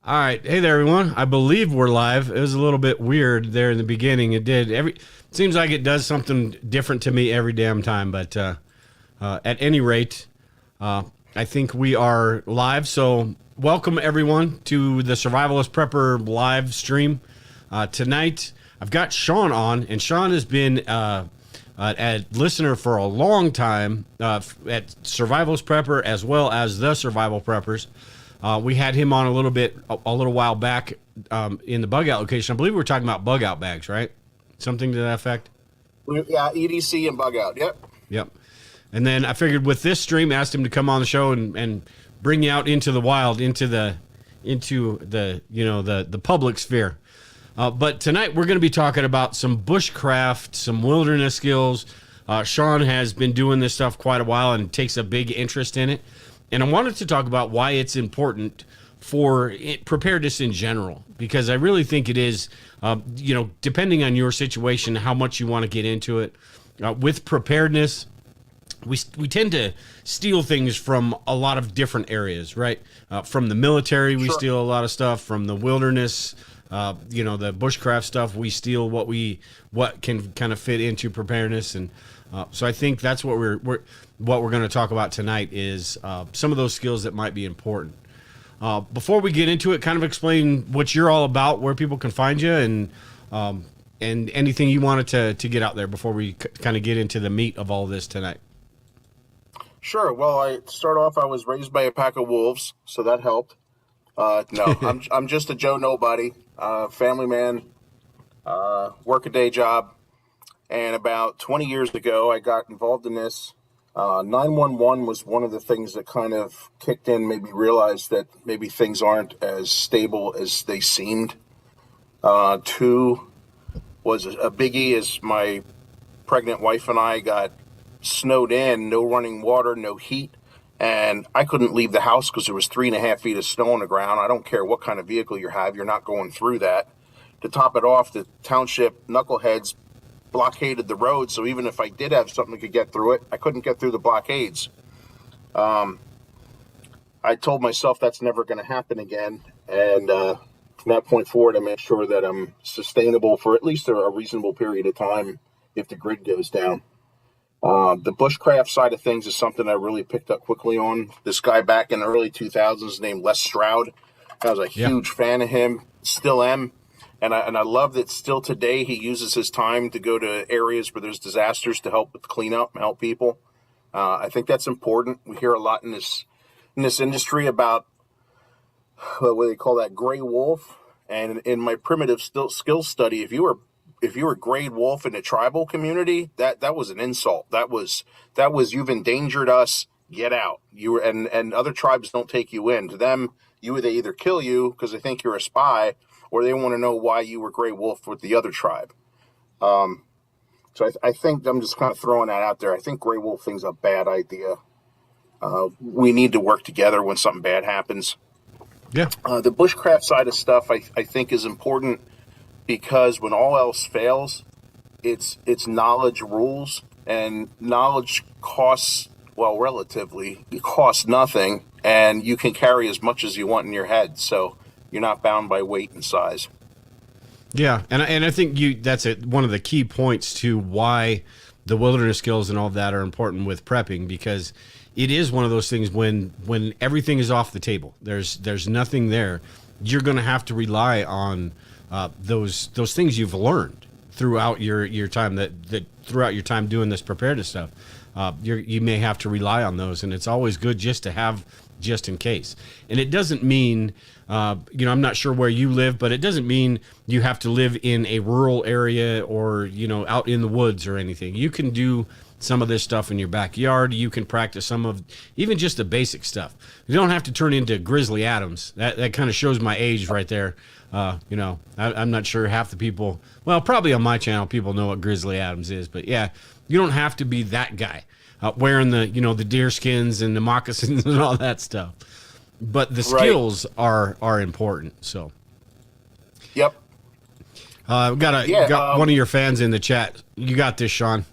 All right. Hey there, everyone. I believe we're live. It was a little bit weird there in the beginning. Seems like it does something different to me every damn time. But at any rate, I think we are live. So welcome, everyone, to the Survivalist Prepper live stream. Tonight, I've got Shawn on, and Shawn has been a listener for a long time at Survivalist Prepper as well as the Survival Preppers. We had him on a little while back in the bug out location. I believe we were talking about bug out bags, right? Something to that effect? Yeah, EDC and bug out. Yep. And then I figured with this stream, asked him to come on the show and bring you out into the wild, into the public sphere. But tonight we're going to be talking about some bushcraft, some wilderness skills. Shawn has been doing this stuff quite a while and takes a big interest in it. And I wanted to talk about why it's important for preparedness in general, because I really think it is, depending on your situation, how much you want to get into it. With preparedness, we tend to steal things from a lot of different areas, right? From the military, we steal a lot of stuff. From the wilderness, the bushcraft stuff, we steal what can kind of fit into preparedness. And so I think that's what we're going to talk about tonight is some of those skills that might be important. Before we get into it, kind of explain what you're all about, where people can find you, and anything you wanted to get out there before we kind of get into the meat of all this tonight. Sure. Well, I was raised by a pack of wolves, so that helped. No, I'm just a Joe Nobody, family man, work a day job. And about 20 years ago, I got involved in this. 911 was one of the things that kind of kicked in, made me realize that maybe things aren't as stable as they seemed. Two was a biggie, as my pregnant wife and I got snowed in, no running water, no heat. And I couldn't leave the house because there was 3.5 feet of snow on the ground. I don't care what kind of vehicle you have, you're not going through that. To top it off, the township knuckleheads blockaded the road, so even if I did have something that could get through it, I couldn't get through the blockades. I told myself that's never going to happen again, and from that point forward, I made sure that I'm sustainable for at least a reasonable period of time if the grid goes down. The bushcraft side of things is something I really picked up quickly on. This guy back in the early 2000s named Les Stroud, I was a huge fan of him, still am. And I love that still today he uses his time to go to areas where there's disasters to help with cleanup and help people. I think that's important. We hear a lot in this industry about what do they call that, gray wolf. And in my primitive skills study, if you were gray wolf in a tribal community, that was an insult. That was you've endangered us. Get out. And other tribes don't take you in. To them, they either kill you because they think you're a spy, or they want to know why you were gray wolf with the other tribe. So I think I'm just kind of throwing that out there. I think gray wolf thing's a bad idea. We need to work together when something bad happens. Yeah. The bushcraft side of stuff I think is important because when all else fails, it's knowledge rules, and knowledge costs, well, relatively, it costs nothing, and you can carry as much as you want in your head. So you're not bound by weight and size. Yeah, and I think that's one of the key points to why the wilderness skills and all that are important with prepping, because it is one of those things when everything is off the table, there's nothing there, you're going to have to rely on those things you've learned throughout your time that throughout your time doing this preparedness stuff. You may have to rely on those, and it's always good just to have just in case. And it doesn't mean, I'm not sure where you live, but it doesn't mean you have to live in a rural area or, out in the woods or anything. You can do some of this stuff in your backyard. You can practice some of even just the basic stuff. You don't have to turn into Grizzly Adams. That kind of shows my age right there. I'm not sure half the people, well, probably on my channel, people know what Grizzly Adams is, but yeah, you don't have to be that guy. Wearing the deer skins and the moccasins and all that stuff, but the skills are important. So, yep. Got one of your fans in the chat. You got this, Shawn.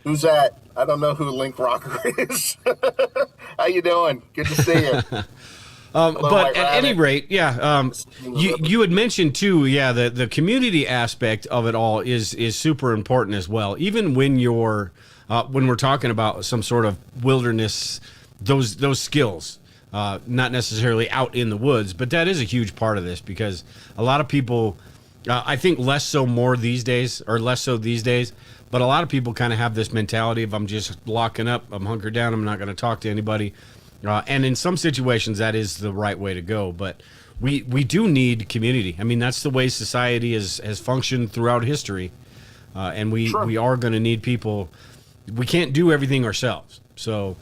Who's that? I don't know who Link Rocker is. How you doing? Good to see you. Hello, But White at any Rabbit. rate, yeah, you had mentioned too, yeah, the community aspect of it all is super important as well. Even when we're talking about some sort of wilderness, those skills, not necessarily out in the woods, but that is a huge part of this because a lot of people, I think less so these days, but a lot of people kind of have this mentality of I'm just locking up, I'm hunkered down, I'm not going to talk to anybody. And in some situations, that is the right way to go. But we do need community. I mean, that's the way society has functioned throughout history. And we are going to need people. We can't do everything ourselves. So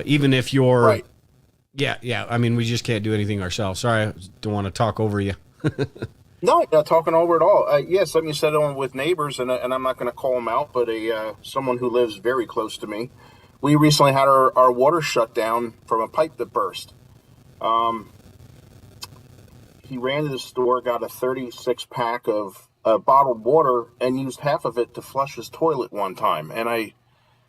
even if you're... Right. Yeah. I mean, we just can't do anything ourselves. Sorry, I don't want to talk over you. No, not talking over at all. Yes, let me set on with neighbors, and I'm not going to call them out, but someone who lives very close to me. We recently had our water shut down from a pipe that burst. He ran to the store, got a 36-pack of bottled water, and used half of it to flush his toilet one time. And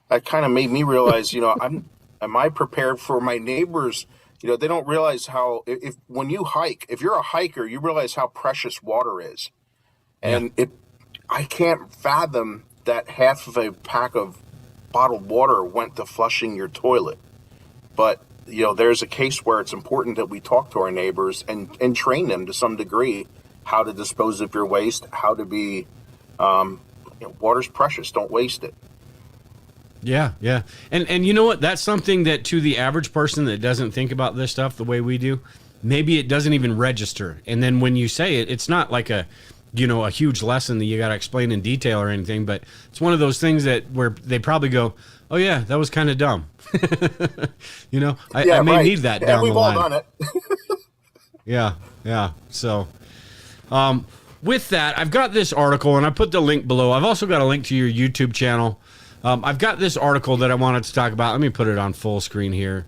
that kind of made me realize, am I prepared for my neighbors? They don't realize how, when you hike, if you're a hiker, you realize how precious water is. And I can't fathom that half of a pack of bottled water went to flushing your toilet. But, there's a case where it's important that we talk to our neighbors and train them to some degree how to dispose of your waste, how to be, water's precious, don't waste it. Yeah. And you know what? That's something that to the average person that doesn't think about this stuff the way we do, maybe it doesn't even register. And then when you say it, it's not like a huge lesson that you got to explain in detail or anything, but it's one of those things where they probably go, oh yeah, that was kind of dumb. I may need that down the line. We've all done it. Yeah. So, with that, I've got this article and I put the link below. I've also got a link to your YouTube channel. I've got this article that I wanted to talk about. Let me put it on full screen here.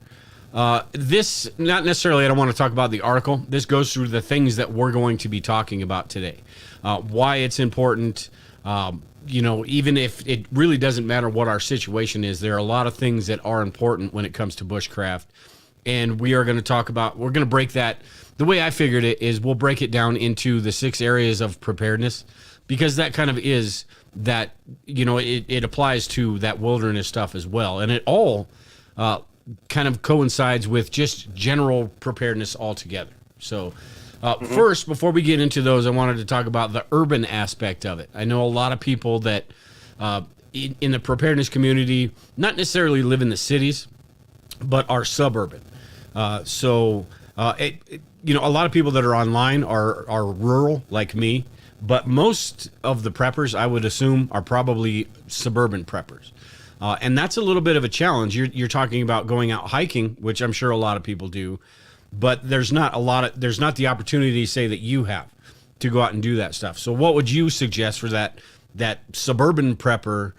This, not necessarily, I don't want to talk about the article. This goes through the things that we're going to be talking about today. Why it's important, even if it really doesn't matter what our situation is, there are a lot of things that are important when it comes to bushcraft. And we're going to break that. The way I figured it is we'll break it down into the 6 areas of preparedness, because that kind of is that, it applies to that wilderness stuff as well. And it all kind of coincides with just general preparedness altogether. So first, before we get into those, I wanted to talk about the urban aspect of it. I know a lot of people that in the preparedness community, not necessarily live in the cities, but are suburban. A lot of people that are online are rural like me, but most of the preppers, I would assume, are probably suburban preppers. And that's a little bit of a challenge. You're talking about going out hiking, which I'm sure a lot of people do, but there's not the opportunity, say, that you have to go out and do that stuff. So what would you suggest for that suburban prepper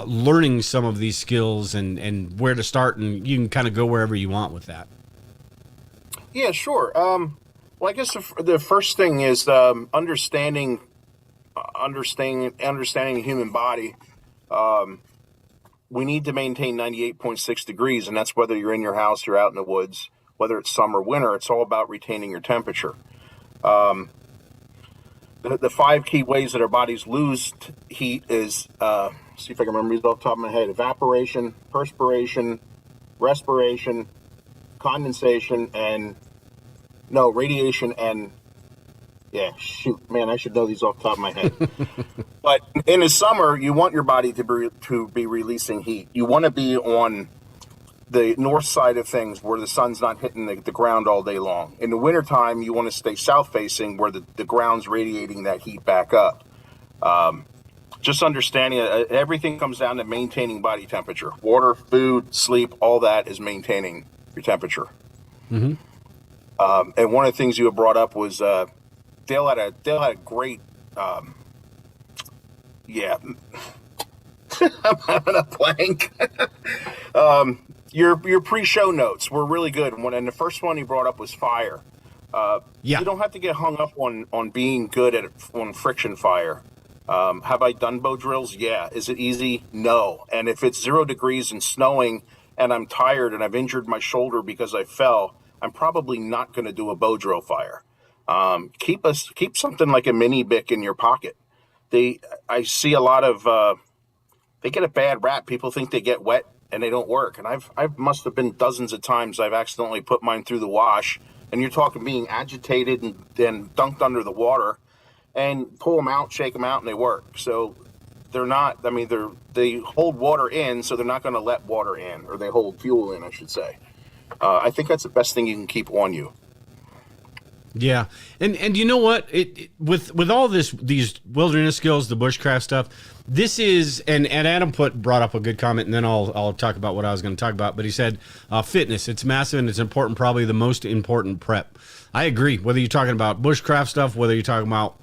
learning some of these skills and where to start? And you can kind of go wherever you want with that. Yeah, sure. Well, I guess the first thing is understanding the human body. We need to maintain 98.6 degrees, and that's whether you're in your house, you're out in the woods, whether it's summer, winter. It's all about retaining your temperature. The 5 key ways that our bodies lose heat is, see if I can remember these off the top of my head: evaporation, perspiration, respiration, condensation, radiation, and I should know these off the top of my head. But in the summer, you want your body to be releasing heat. You want to be on the north side of things where the sun's not hitting the ground all day long. In the wintertime, you want to stay south facing where the ground's radiating that heat back up. Just understanding everything comes down to maintaining body temperature. Water, food, sleep, all that is maintaining your temperature. Mm-hmm. And one of the things you had brought up was Dale had a great I'm having a blank. Your pre-show notes were really good. And the first one you brought up was fire. You don't have to get hung up on being good on friction fire. Have I done bow drills? Yeah. Is it easy? No. And if it's 0 degrees and snowing and I'm tired and I've injured my shoulder because I fell, I'm probably not going to do a bow drill fire. Keep something like a mini Bic in your pocket. I see a lot of they get a bad rap. People think they get wet and they don't work. And I've must have been dozens of times I've accidentally put mine through the wash. And you're talking being agitated and then dunked under the water, and pull them out, shake them out, and they work. So they're not. I mean, they hold water in, so they're not going to let water in, or they hold fuel in, I should say. I think that's the best thing you can keep on you. Yeah, and you know what? With all these wilderness skills, the bushcraft stuff, this is and Adam brought up a good comment, and then I'll talk about what I was going to talk about. But he said fitness. It's massive and it's important, probably the most important prep. I agree. Whether you're talking about bushcraft stuff, whether you're talking about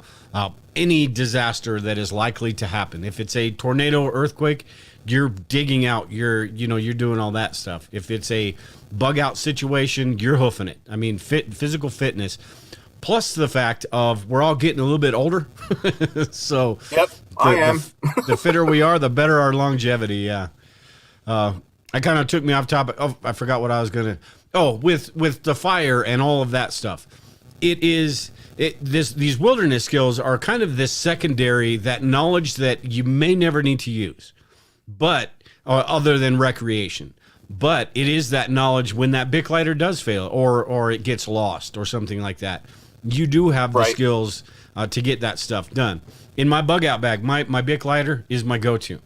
any disaster that is likely to happen, if it's a tornado or earthquake, you're digging out. You're doing all that stuff. If it's a bug out situation, you're hoofing it. I mean, physical fitness. Plus the fact of we're all getting a little bit older. So yep, I am. The fitter we are, the better our longevity. Yeah. I kind of took me off topic. Oh, I forgot what I was going to. Oh, with the fire and all of that stuff. These wilderness skills are kind of this secondary, that knowledge that you may never need to use, but other than recreation. But it is that knowledge when that Bic lighter does fail or it gets lost or something like that. You do have the skills to get that stuff done. In my bug out bag, my Bic lighter is my go-to.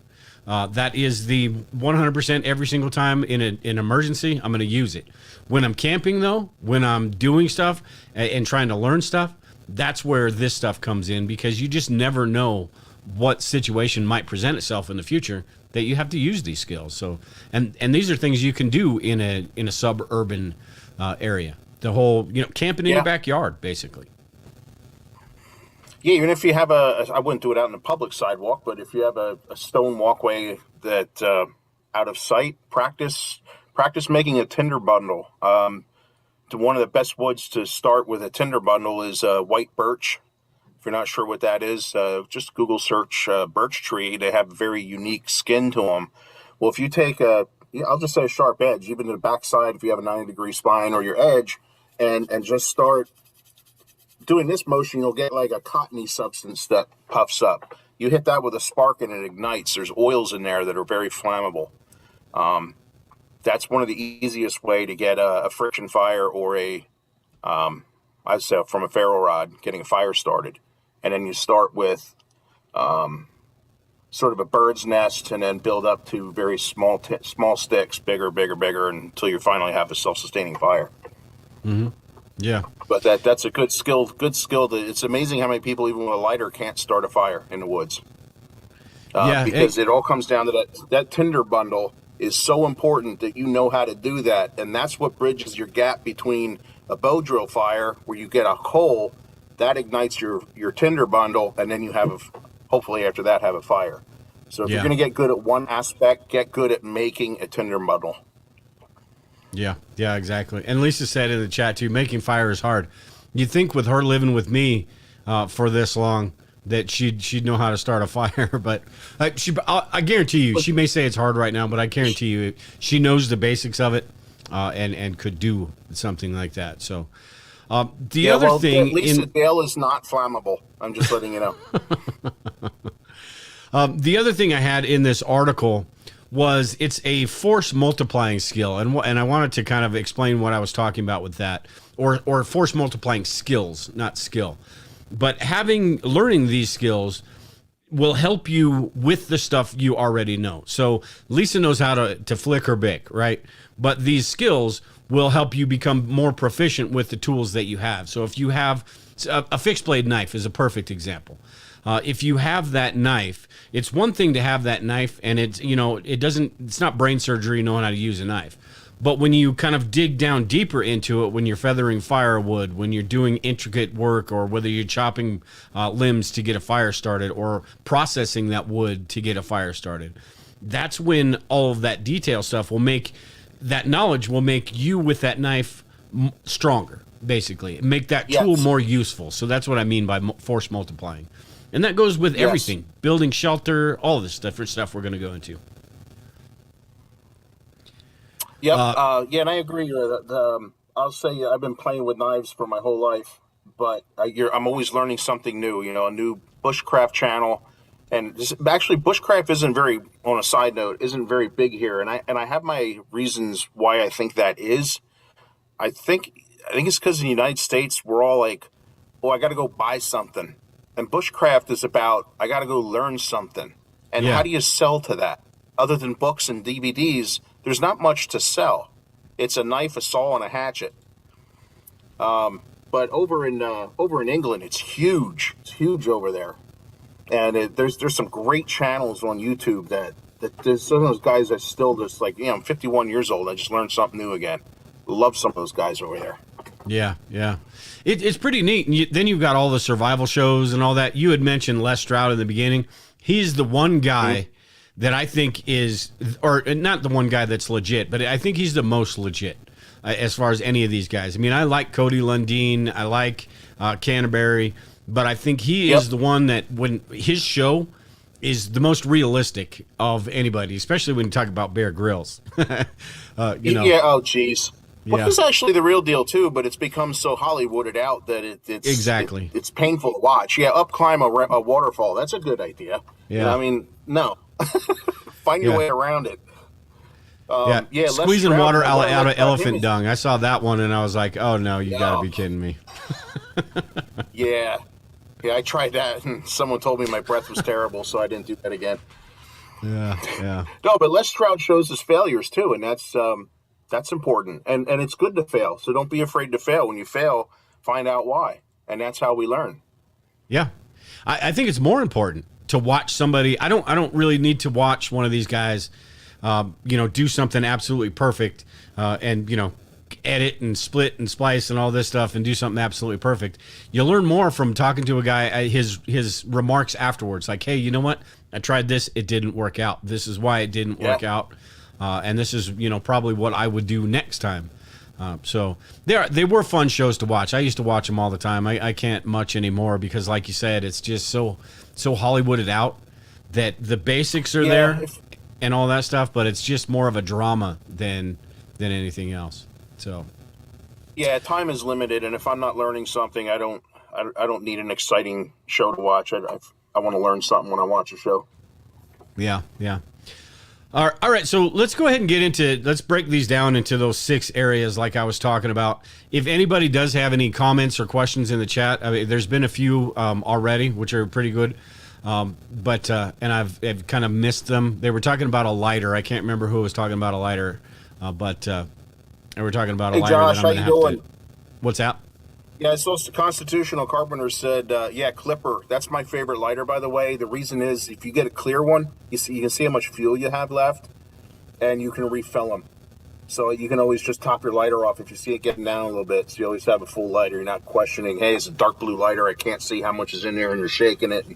That is the 100% every single time in an emergency, I'm going to use it. When I'm camping, though, when I'm doing stuff and trying to learn stuff, that's where this stuff comes in, because you just never know what situation might present itself in the future that you have to use these skills. So, and these are things you can do in a suburban area. The whole, camping in your backyard, basically. Yeah, even if you have I wouldn't do it out in a public sidewalk, but if you have a stone walkway that out of sight, practice making a tinder bundle. One of the best woods to start with a tinder bundle is white birch. If you're not sure what that is, just Google search birch tree. They have very unique skin to them. Well, if you take I'll just say a sharp edge, even to the backside, if you have a 90-degree spine or your edge, and just start doing this motion, you'll get like a cottony substance that puffs up. You hit that with a spark and it ignites. There's oils in there that are very flammable. That's one of the easiest way to get a friction fire or I'd say from a ferro rod, getting a fire started. And then you start with sort of a bird's nest, and then build up to very small sticks, bigger, until you finally have a self-sustaining fire. Mm-hmm. Yeah. But that's a good skill. It's amazing how many people, even with a lighter, can't start a fire in the woods. Because it all comes down to that tinder bundle is so important that you know how to do that. And that's what bridges your gap between a bow drill fire, where you get a coal, that ignites your tinder bundle, and then you hopefully after that have a fire. So if you're going to get good at one aspect, get good at making a tinder bundle. Yeah, exactly. And Lisa said in the chat too, making fire is hard. You'd think with her living with me for this long that she'd know how to start a fire, but I guarantee you, she may say it's hard right now, but I guarantee you she knows the basics of it and could do something like that. So the other thing, Lisa Dale is not flammable. I'm just letting you know. The other thing I had in this article was it's a force multiplying skill, and I wanted to kind of explain what I was talking about with that, or force multiplying skills, not skill. But learning these skills will help you with the stuff you already know. So Lisa knows how to flick her Bic, right? But these skills will help you become more proficient with the tools that you have. So if you have a fixed blade knife is a perfect example. If you have that knife, it's one thing to have that knife, and it's not brain surgery knowing how to use a knife. But when you kind of dig down deeper into it, when you're feathering firewood, when you're doing intricate work, or whether you're chopping limbs to get a fire started, or processing that wood to get a fire started, that's when all of that detail stuff that knowledge will make you with that knife stronger, basically. Make that tool more useful. So that's what I mean by force multiplying. And that goes with everything, building shelter, all this different stuff we're going to go into. Yep. And I agree. I'll say I've been playing with knives for my whole life, but I'm always learning something new. You know, a new bushcraft channel, and actually, bushcraft isn't very. On a side note, isn't very big here, and I have my reasons why I think that is. I think it's because in the United States we're all like, oh, I got to go buy something, and bushcraft is about I got to go learn something, and Yeah. how do you sell to that? Other than books and DVDs, there's not much to sell. It's a knife, a saw, and a hatchet. But over in England, it's huge. It's huge over there, and there's some great channels on YouTube that there's some of those guys that still just like, I'm 51 years old. I just learned something new again. Love some of those guys over there. Yeah, yeah. It's pretty neat. And then you've got all the survival shows and all that. You had mentioned Les Stroud in the beginning. He's the one guy that I think is, or not the one guy that's legit, but I think he's the most legit as far as any of these guys. I mean, I like Cody Lundeen. I like Canterbury. But I think he is the one that, when his show is the most realistic of anybody, especially when you talk about Bear Grylls. Yeah, oh, geez. Well, this is actually the real deal, too, but it's become so Hollywooded out that it's exactly. It's painful to watch. Yeah, up climb a waterfall. That's a good idea. Yeah. You know, I mean, no. Find your way around it. Squeezing water out of elephant dung. I saw that one, and I was like, oh, no, you got to be kidding me. Yeah, I tried that, and someone told me my breath was terrible, so I didn't do that again. Yeah. No, but Les Stroud shows his failures, too, and that's important. And it's good to fail, so don't be afraid to fail. When you fail, find out why, and that's how we learn. Yeah. I think it's more important to watch somebody. I don't really need to watch one of these guys, do something absolutely perfect, and edit and split and splice and all this stuff and do something absolutely perfect. You learn more from talking to a guy, his remarks afterwards, like, hey, you know what? I tried this. It didn't work out. This is why it didn't work out. And this is, probably what I would do next time. So they were fun shows to watch. I used to watch them all the time. I can't much anymore because, like you said, it's just so Hollywooded out that the basics are there and all that stuff, but it's just more of a drama than anything else. So yeah, time is limited, and if I'm not learning something, I don't need an exciting show to watch. I want to learn something when I watch a show. Yeah. All right, so let's go ahead and let's break these down into those 6 areas like I was talking about. If anybody does have any comments or questions in the chat, I mean, there's been a few already, which are pretty good, but I've kind of missed them. They were talking about a lighter. I can't remember who was talking about a lighter, but they were talking about a lighter. Josh, how you doing? What's that? Yeah, so the Constitutional Carpenter said, Clipper. That's my favorite lighter, by the way. The reason is if you get a clear one, you can see how much fuel you have left, and you can refill them. So you can always just top your lighter off if you see it getting down a little bit. So you always have a full lighter. You're not questioning, hey, it's a dark blue lighter. I can't see how much is in there, and you're shaking it.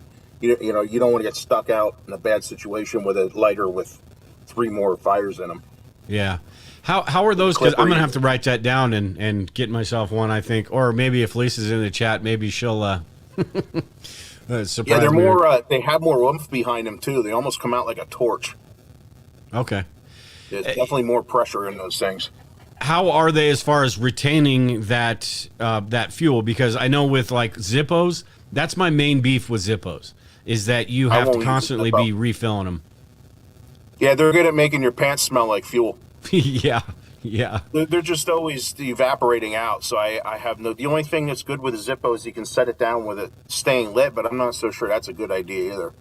You don't want to get stuck out in a bad situation with a lighter with 3 more fires in them. Yeah. How are those? Because I'm going to have to write that down and get myself one, I think. Or maybe if Lisa's in the chat, maybe she'll surprise me. They're more, they have more oomph behind them, too. They almost come out like a torch. Okay. There's definitely more pressure in those things. How are they as far as retaining that fuel? Because I know with like Zippos, that's my main beef with Zippos, is that you have to constantly be refilling them. Yeah, they're good at making your pants smell like fuel. Yeah. They're just always evaporating out. So I have the only thing that's good with a Zippo is you can set it down with it staying lit, but I'm not so sure that's a good idea either.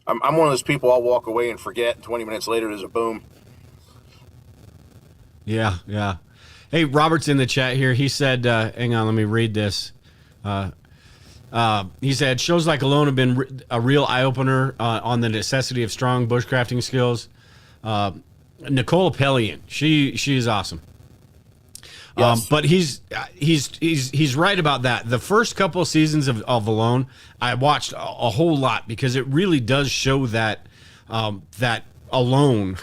I'm one of those people, I'll walk away and forget, and 20 minutes later there's a boom. Yeah. Hey, Robert's in the chat here. He said, hang on, let me read this. He said, shows like Alone have been a real eye-opener on the necessity of strong bushcrafting skills. Nicole Pellion, she is awesome. Yes. But he's right about that. The first couple of seasons of Alone, I watched a whole lot because it really does show that alone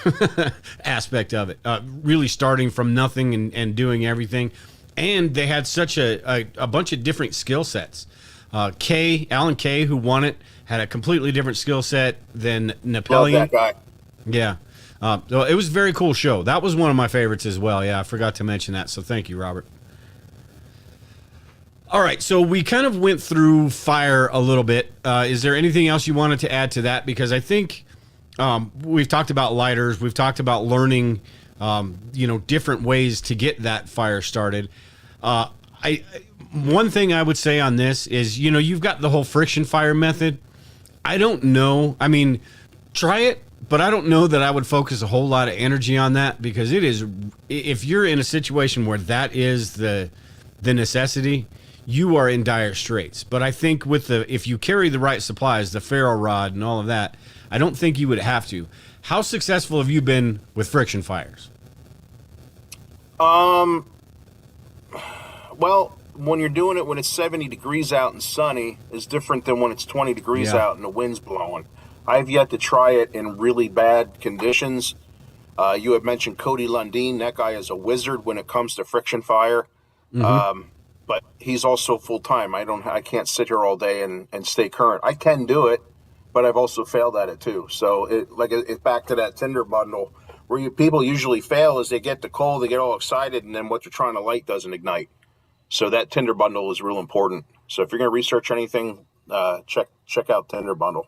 aspect of it. Really starting from nothing and doing everything, and they had such a bunch of different skill sets. Alan Kay, who won it, had a completely different skill set than Napoleon. Love that guy. Yeah. So it was a very cool show. That was one of my favorites as well. Yeah, I forgot to mention that. So thank you, Robert. All right, so we kind of went through fire a little bit. Is there anything else you wanted to add to that? Because I think we've talked about lighters. We've talked about learning, different ways to get that fire started. One thing I would say on this is, you've got the whole friction fire method. I don't know. I mean, try it, but I don't know that I would focus a whole lot of energy on that, because it is, if you're in a situation where that is the necessity, you are in dire straits. But I think if you carry the right supplies, the ferro rod and all of that, I don't think you would have to. How successful have you been with friction fires? Well, when you're doing it when it's 70 degrees out and sunny is different than when it's 20 degrees out and the wind's blowing. I've yet to try it in really bad conditions. You had mentioned Cody Lundeen. That guy is a wizard when it comes to friction fire. Mm-hmm. But he's also full-time. I can't sit here all day and stay current. I can do it, but I've also failed at it too. So it's back to that Tinder bundle where people usually fail is they get the coal, they get all excited, and then what they're trying to light doesn't ignite. So that Tinder bundle is real important. So if you're going to research anything, check out Tinder bundle.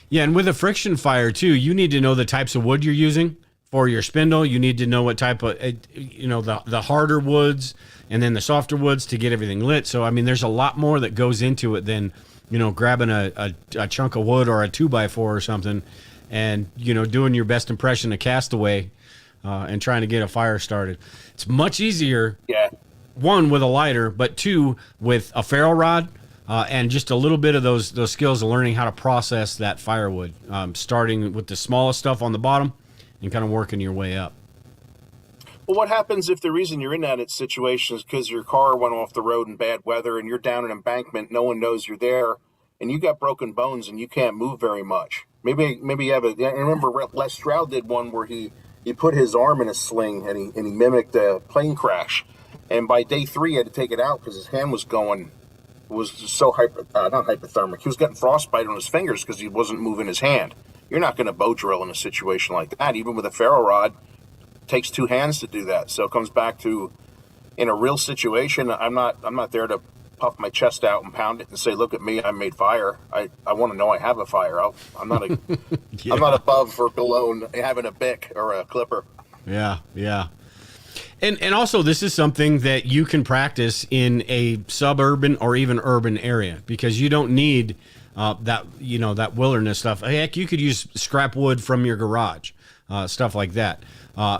Yeah, and with a friction fire too, you need to know the types of wood you're using for your spindle. You need to know what type of, the harder woods and then the softer woods to get everything lit. So, I mean, there's a lot more that goes into it than, grabbing a chunk of wood or a 2x4 or something and, doing your best impression of Castaway and trying to get a fire started. It's much easier, one, with a lighter, but two, with a ferro rod and just a little bit of those skills of learning how to process that firewood, starting with the smallest stuff on the bottom and kind of working your way up. Well, what happens if the reason you're in that situation is because your car went off the road in bad weather and you're down an embankment, no one knows you're there, and you got broken bones and you can't move very much? Maybe you have I remember Les Stroud did one where he put his arm in a sling and he mimicked a plane crash, and by day 3 he had to take it out because his hand was so not hypothermic. He was getting frostbite on his fingers because he wasn't moving his hand. You're not going to bow drill in a situation like that, even with a ferro rod. Takes 2 hands to do that. So it comes back to, in a real situation, I'm not there to puff my chest out and pound it and say, look at me, I made fire. I want to know I have a fire. I'm not I'm not above or below having a bic or a clipper. Yeah. And also, this is something that you can practice in a suburban or even urban area, because you don't need that wilderness stuff. Heck, you could use scrap wood from your garage, stuff like that.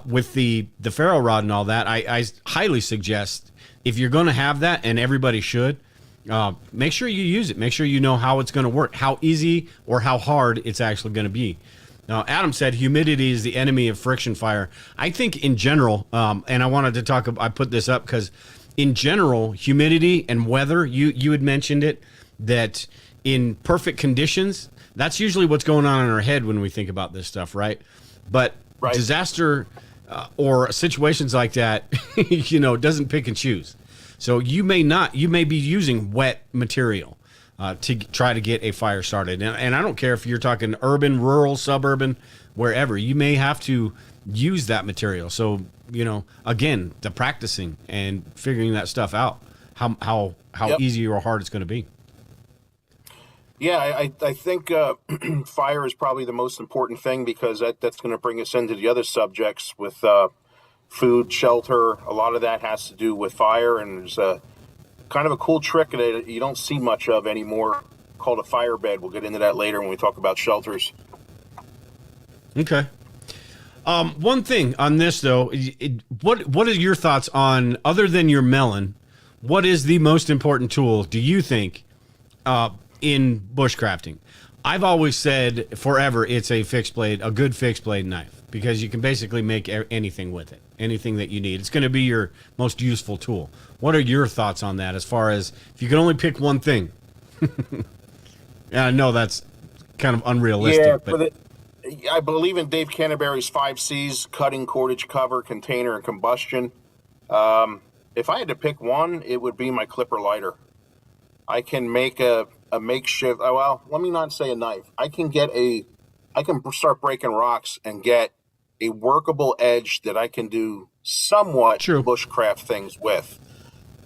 With the ferro rod and all that, I highly suggest, if you're going to have that, and everybody should, make sure you use it. Make sure you know how it's going to work, how easy or how hard it's actually going to be. Now, Adam said humidity is the enemy of friction fire. I think in general, and I wanted to talk, I put this up because in general, humidity and weather, you had mentioned it, that in perfect conditions, that's usually what's going on in our head when we think about this stuff, right? But disaster or situations like that, doesn't pick and choose. So you may be using wet material to try to get a fire started. And I don't care if you're talking urban, rural, suburban, wherever, you may have to use that material. So, again, the practicing and figuring that stuff out, how easy or hard it's going to be. Yeah, I think fire is probably the most important thing, because that's going to bring us into the other subjects with food, shelter. A lot of that has to do with fire, and there's a kind of a cool trick that you don't see much of anymore called a fire bed. We'll get into that later when we talk about shelters. Okay. One thing on this, though, what are your thoughts on, other than your melon, what is the most important tool, do you think, in bushcrafting? I've always said forever it's a good fixed blade knife, because you can basically make anything with it, anything that you need. It's going to be your most useful tool. What are your thoughts on that, as far as if you can only pick one thing? Yeah, I know that's kind of unrealistic. Yeah, but I believe in Dave Canterbury's 5 C's: cutting, cordage, cover, container, and combustion. If I had to pick one, it would be my clipper lighter. I can make a makeshift, well, let me not say a knife. I can start breaking rocks and get a workable edge that I can do somewhat True. bushcraft things with.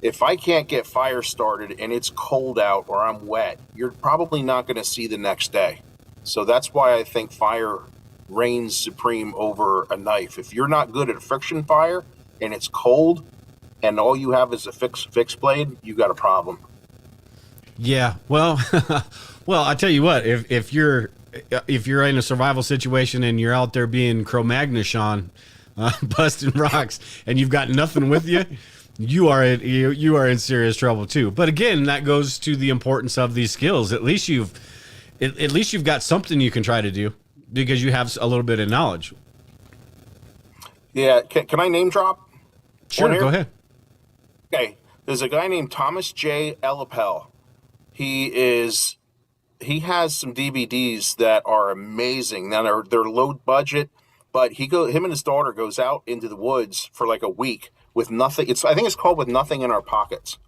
If I can't get fire started and it's cold out or I'm wet, you're probably not going to see the next day. So that's why I think fire reigns supreme over a knife. If you're not good at friction fire and it's cold and all you have is a fixed blade, you got a problem. Yeah. Well, well, I tell you what, if you're in a survival situation and you're out there being Cro-Magnon, Shawn, busting rocks, and you've got nothing with you, you are in serious trouble too. But again, that goes to the importance of these skills. At least you've got something you can try to do because you have a little bit of knowledge. Yeah. Can I name drop? Sure, go ahead. Okay. There's a guy named Thomas J. Elapel. He has some DVDs that are amazing. Now they're low budget, but him and his daughter goes out into the woods for like a week with nothing. I think it's called With Nothing in Our Pockets.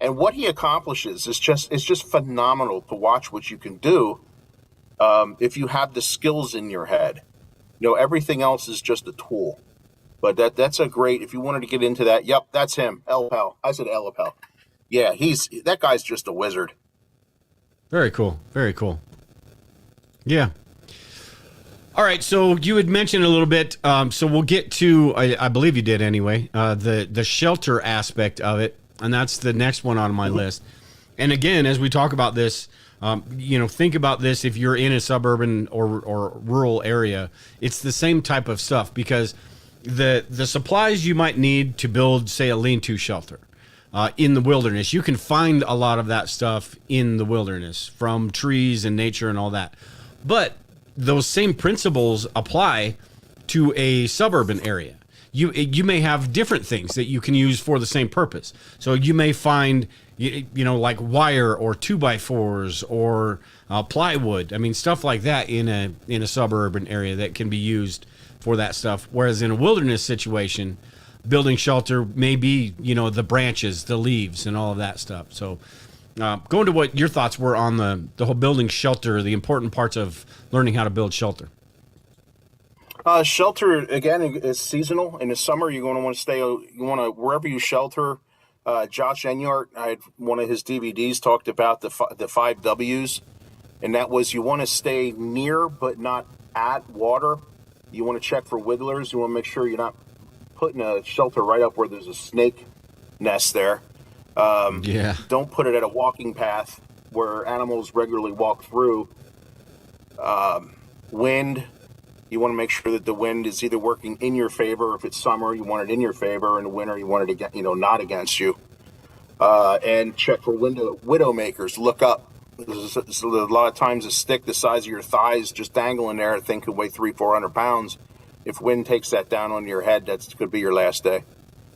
And what he accomplishes is just phenomenal to watch what you can do if you have the skills in your head. Everything else is just a tool. But that's a great, if you wanted to get into that, yep, that's him, Elapel. I said Elapel. Yeah, that guy's just a wizard. Very cool. Very cool. Yeah. All right. So you had mentioned a little bit. So we'll get to, I believe you did anyway, the shelter aspect of it. And that's the next one on my list. And again, as we talk about this, think about this. If you're in a suburban or rural area, it's the same type of stuff because the supplies you might need to build, say, a lean-to shelter in the wilderness, you can find a lot of that stuff in the wilderness from trees and nature and all that. But those same principles apply to a suburban area. You may have different things that you can use for the same purpose. So you may find, like wire or 2x4s or plywood. I mean, stuff like that in a suburban area that can be used for that stuff. Whereas in a wilderness situation, building shelter may be, the branches, the leaves, and all of that stuff. So going to what your thoughts were on the whole building shelter, the important parts of learning how to build shelter. Shelter, again, is seasonal. In the summer, you're going to want to wherever you shelter. Josh Enyart, one of his DVDs talked about the 5 W's, and that was you want to stay near but not at water. You want to check for wigglers. You want to make sure you're not putting a shelter right up where there's a snake nest there. Don't put it at a walking path where animals regularly walk through. Wind. You want to make sure that the wind is either working in your favor. If it's summer, you want it in your favor. In the winter, you want it to not against you. And check for widow makers. Look up. There's a lot of times a stick the size of your thighs just dangling there, I think could weigh 300-400 pounds. If wind takes that down on your head, that could be your last day.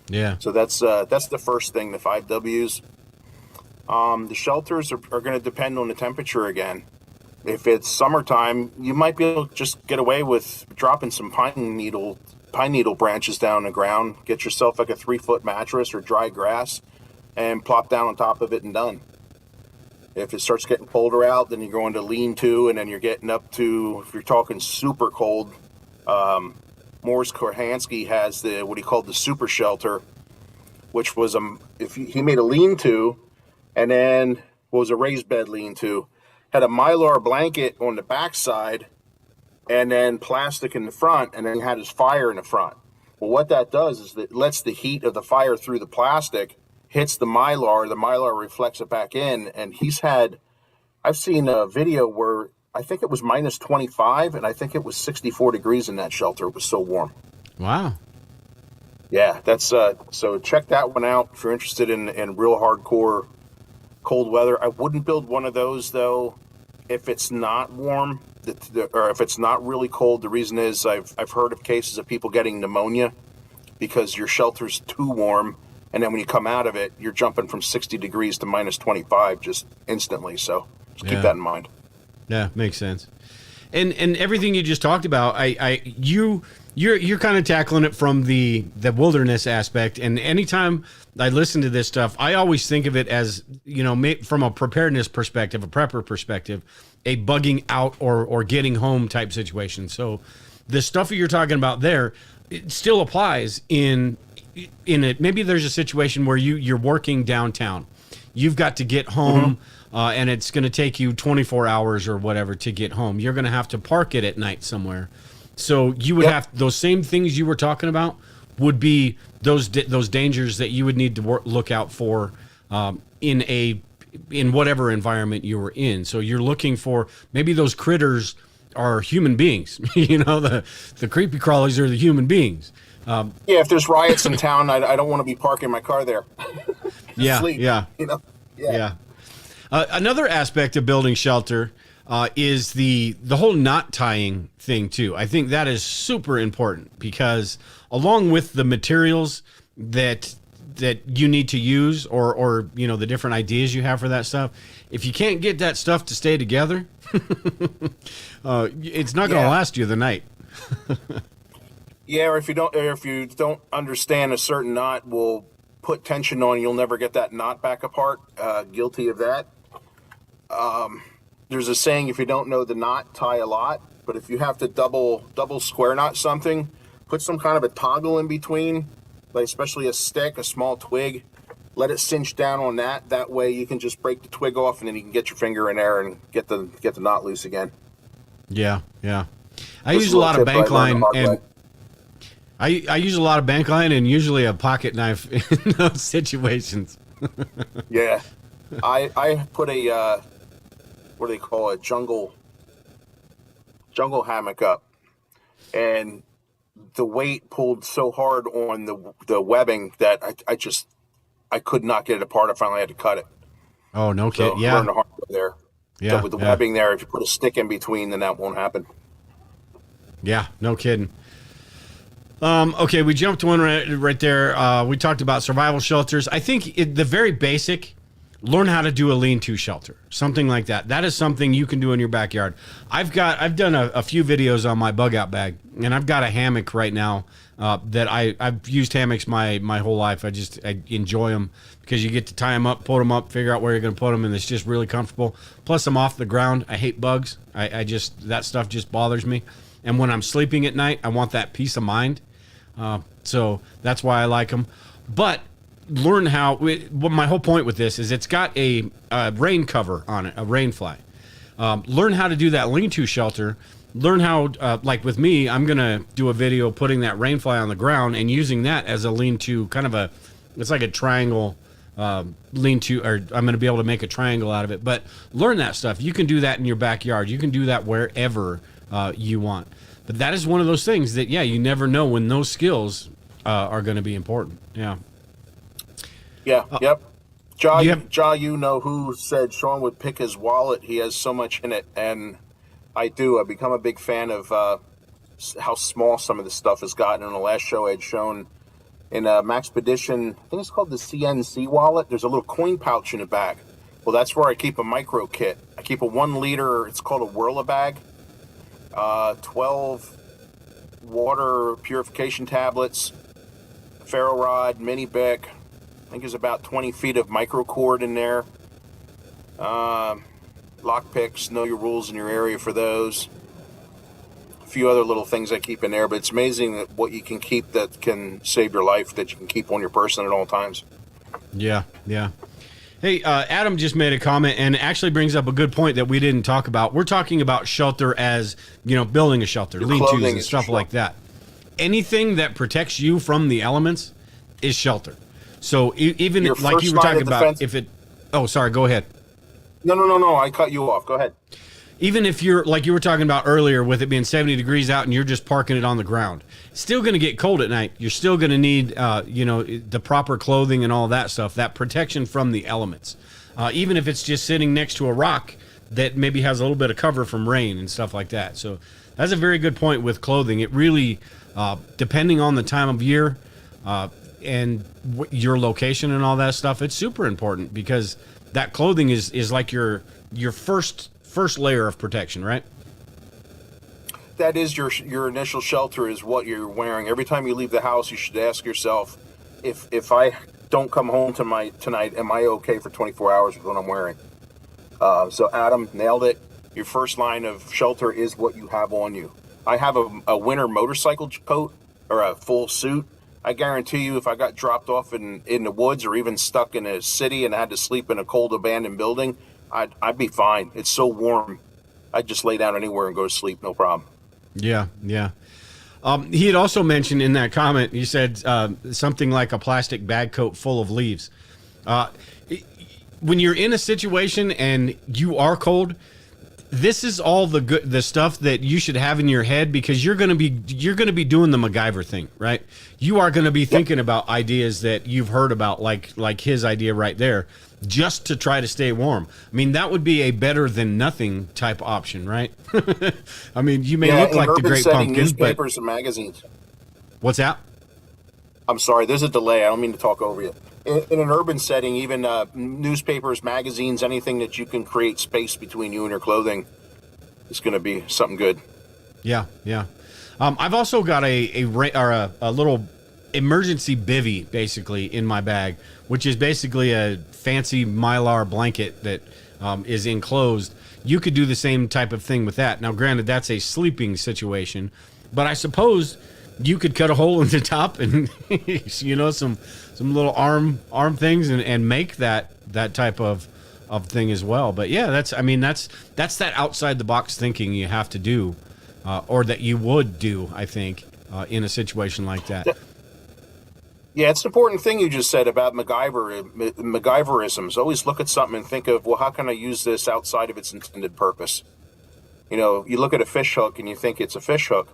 Yeah. So that's the first thing, the 5 W's. The shelters are going to depend on the temperature again. If it's summertime, you might be able to just get away with dropping some pine needle branches down the ground. Get yourself like a 3-foot mattress or dry grass and plop down on top of it and done. If it starts getting colder out, then you're going to lean-to, and then you're getting up to, if you're talking super cold, Morris Korhansky has what he called the super shelter, which was he made a lean-to, and then was a raised bed lean-to. Had a Mylar blanket on the backside, and then plastic in the front, and then he had his fire in the front. Well, what that does is that it lets the heat of the fire through the plastic, hits the Mylar reflects it back in, and I've seen a video where I think it was minus 25, and I think it was 64 degrees in that shelter. It was so warm. Wow. Yeah, that's so check that one out if you're interested in real hardcore cold weather. I wouldn't build one of those though if it's not warm or if it's not really cold. The reason is I've heard of cases of people getting pneumonia because your shelter's too warm, and then when you come out of it, you're jumping from 60 degrees to minus 25 just instantly. So just keep that in mind. Yeah, makes sense. And everything you just talked about, you're kind of tackling it from the wilderness aspect. And anytime I listen to this stuff, I always think of it as, from a preparedness perspective, a prepper perspective, a bugging out or getting home type situation. So the stuff that you're talking about there, it still applies in it. Maybe there's a situation where you're working downtown. You've got to get home, and it's going to take you 24 hours or whatever to get home. You're going to have to park it at night somewhere. So you would have those same things you were talking about would be those dangers that you would need to look out for in whatever environment you were in. So you're looking for, maybe those critters are human beings. The creepy crawlies are the human beings. If there's riots in town, I don't want to be parking my car there. Sleep, yeah. Another aspect of building shelter is the whole knot tying thing too. I think that is super important, because along with the materials that you need to use, or the different ideas you have for that stuff, if you can't get that stuff to stay together, it's not going to last you the night. Or if you don't understand a certain knot will put tension on, you'll never get that knot back apart. Guilty of that. There's a saying, if you don't know the knot, tie a lot. But if you have to double square knot something, put some kind of a toggle in between, like especially a stick, a small twig. Let it cinch down on that. That way you can just break the twig off, and then you can get your finger in there and get the knot loose again. Yeah. I use a lot of bank line, and I use a lot of bank line and usually a pocket knife in those situations. Yeah. I put a what do they call it, jungle hammock up, and the weight pulled so hard on the webbing that I could not get it apart. I finally had to cut it. Oh, no kidding. So learned the hard way there. Yeah. So with the webbing there, if you put a stick in between, then that won't happen. Yeah, no kidding. Okay, we jumped one right there. We talked about survival shelters. I think the very basic, learn how to do a lean-to shelter, something like that. That is something you can do in your backyard. I've done a few videos on my bug out bag, and I've got a hammock right now that I've used hammocks my whole life. I enjoy them because you get to tie them up, put them up, figure out where you're going to put them, and it's just really comfortable. Plus, I'm off the ground. I hate bugs. That stuff just bothers me. And when I'm sleeping at night, I want that peace of mind. So that's why I like them. But learn how. My whole point with this is it's got a rain cover on it, a rain fly. Learn how to do that lean-to shelter. Learn how, like with me, I'm gonna do a video putting that rain fly on the ground and using that as a lean-to, kind of it's like a triangle lean-to, or I'm gonna be able to make a triangle out of it. But learn that stuff. You can do that in your backyard. You can do that wherever you want. But that is one of those things that, you never know when those skills are going to be important. Yeah. Yep. Jaw, you know who said Shawn would pick his wallet. He has so much in it. And I do. I've become a big fan of how small some of this stuff has gotten. In the last show I had shown in Maxpedition, I think it's called the CNC wallet. There's a little coin pouch in the back. Well, that's where I keep a micro kit. I keep a 1 liter, it's called a Whirla bag. 12 water purification tablets, ferro rod, mini bic. I think there's about 20 feet of micro cord in there. Lock picks, know your rules in your area for those. A few other little things I keep in there, but it's amazing that what you can keep that can save your life, that you can keep on your person at all times. Yeah. Hey, Adam just made a comment and actually brings up a good point that we didn't talk about. We're talking about shelter as, building a shelter, lean-tos and stuff like that. Anything that protects you from the elements is shelter. So even like you were talking about, sorry, go ahead. No, I cut you off. Go ahead. Even if you're, like you were talking about earlier, with it being 70 degrees out and you're just parking it on the ground, it's still going to get cold at night. You're still going to need, the proper clothing and all that stuff, that protection from the elements. Even if it's just sitting next to a rock that maybe has a little bit of cover from rain and stuff like that. So that's a very good point with clothing. It really, depending on the time of year and your location and all that stuff, it's super important, because that clothing is like your first layer of protection, right? That is your initial shelter, is what you're wearing. Every time you leave the house, you should ask yourself, if I don't come home tonight, am I okay for 24 hours with what I'm wearing? So Adam nailed it. Your first line of shelter is what you have on you. I have a winter motorcycle coat or a full suit. I guarantee you, if I got dropped off in the woods or even stuck in a city and had to sleep in a cold abandoned building, I'd be fine. It's so warm. I'd just lay down anywhere and go to sleep, no problem. Yeah, yeah. He had also mentioned in that comment, he said something like a plastic bag coat full of leaves. When you're in a situation and you are cold, this is all the stuff that you should have in your head, because you're going to be doing the MacGyver thing, right? You are going to be thinking about ideas that you've heard about, like his idea right there, just to try to stay warm. I mean, that would be a better than nothing type option, right? I mean, you may look like the Great Pumpkin, newspapers and magazines. What's that? I'm sorry, there's a delay. I don't mean to talk over you. In an urban setting, even newspapers, magazines, anything that you can create space between you and your clothing is going to be something good. Yeah, yeah. I've also got a little emergency bivvy basically in my bag, which is basically a fancy Mylar blanket that is enclosed. You could do the same type of thing with that. Now, granted, that's a sleeping situation, but I suppose you could cut a hole in the top and some little arm things and make that type of thing as well. But yeah, that's that outside the box thinking you have to do, or that you would do, I think, in a situation like that. Yeah, it's an important thing you just said about MacGyverisms. Always look at something and think of, well, how can I use this outside of its intended purpose? You look at a fish hook and you think it's a fish hook.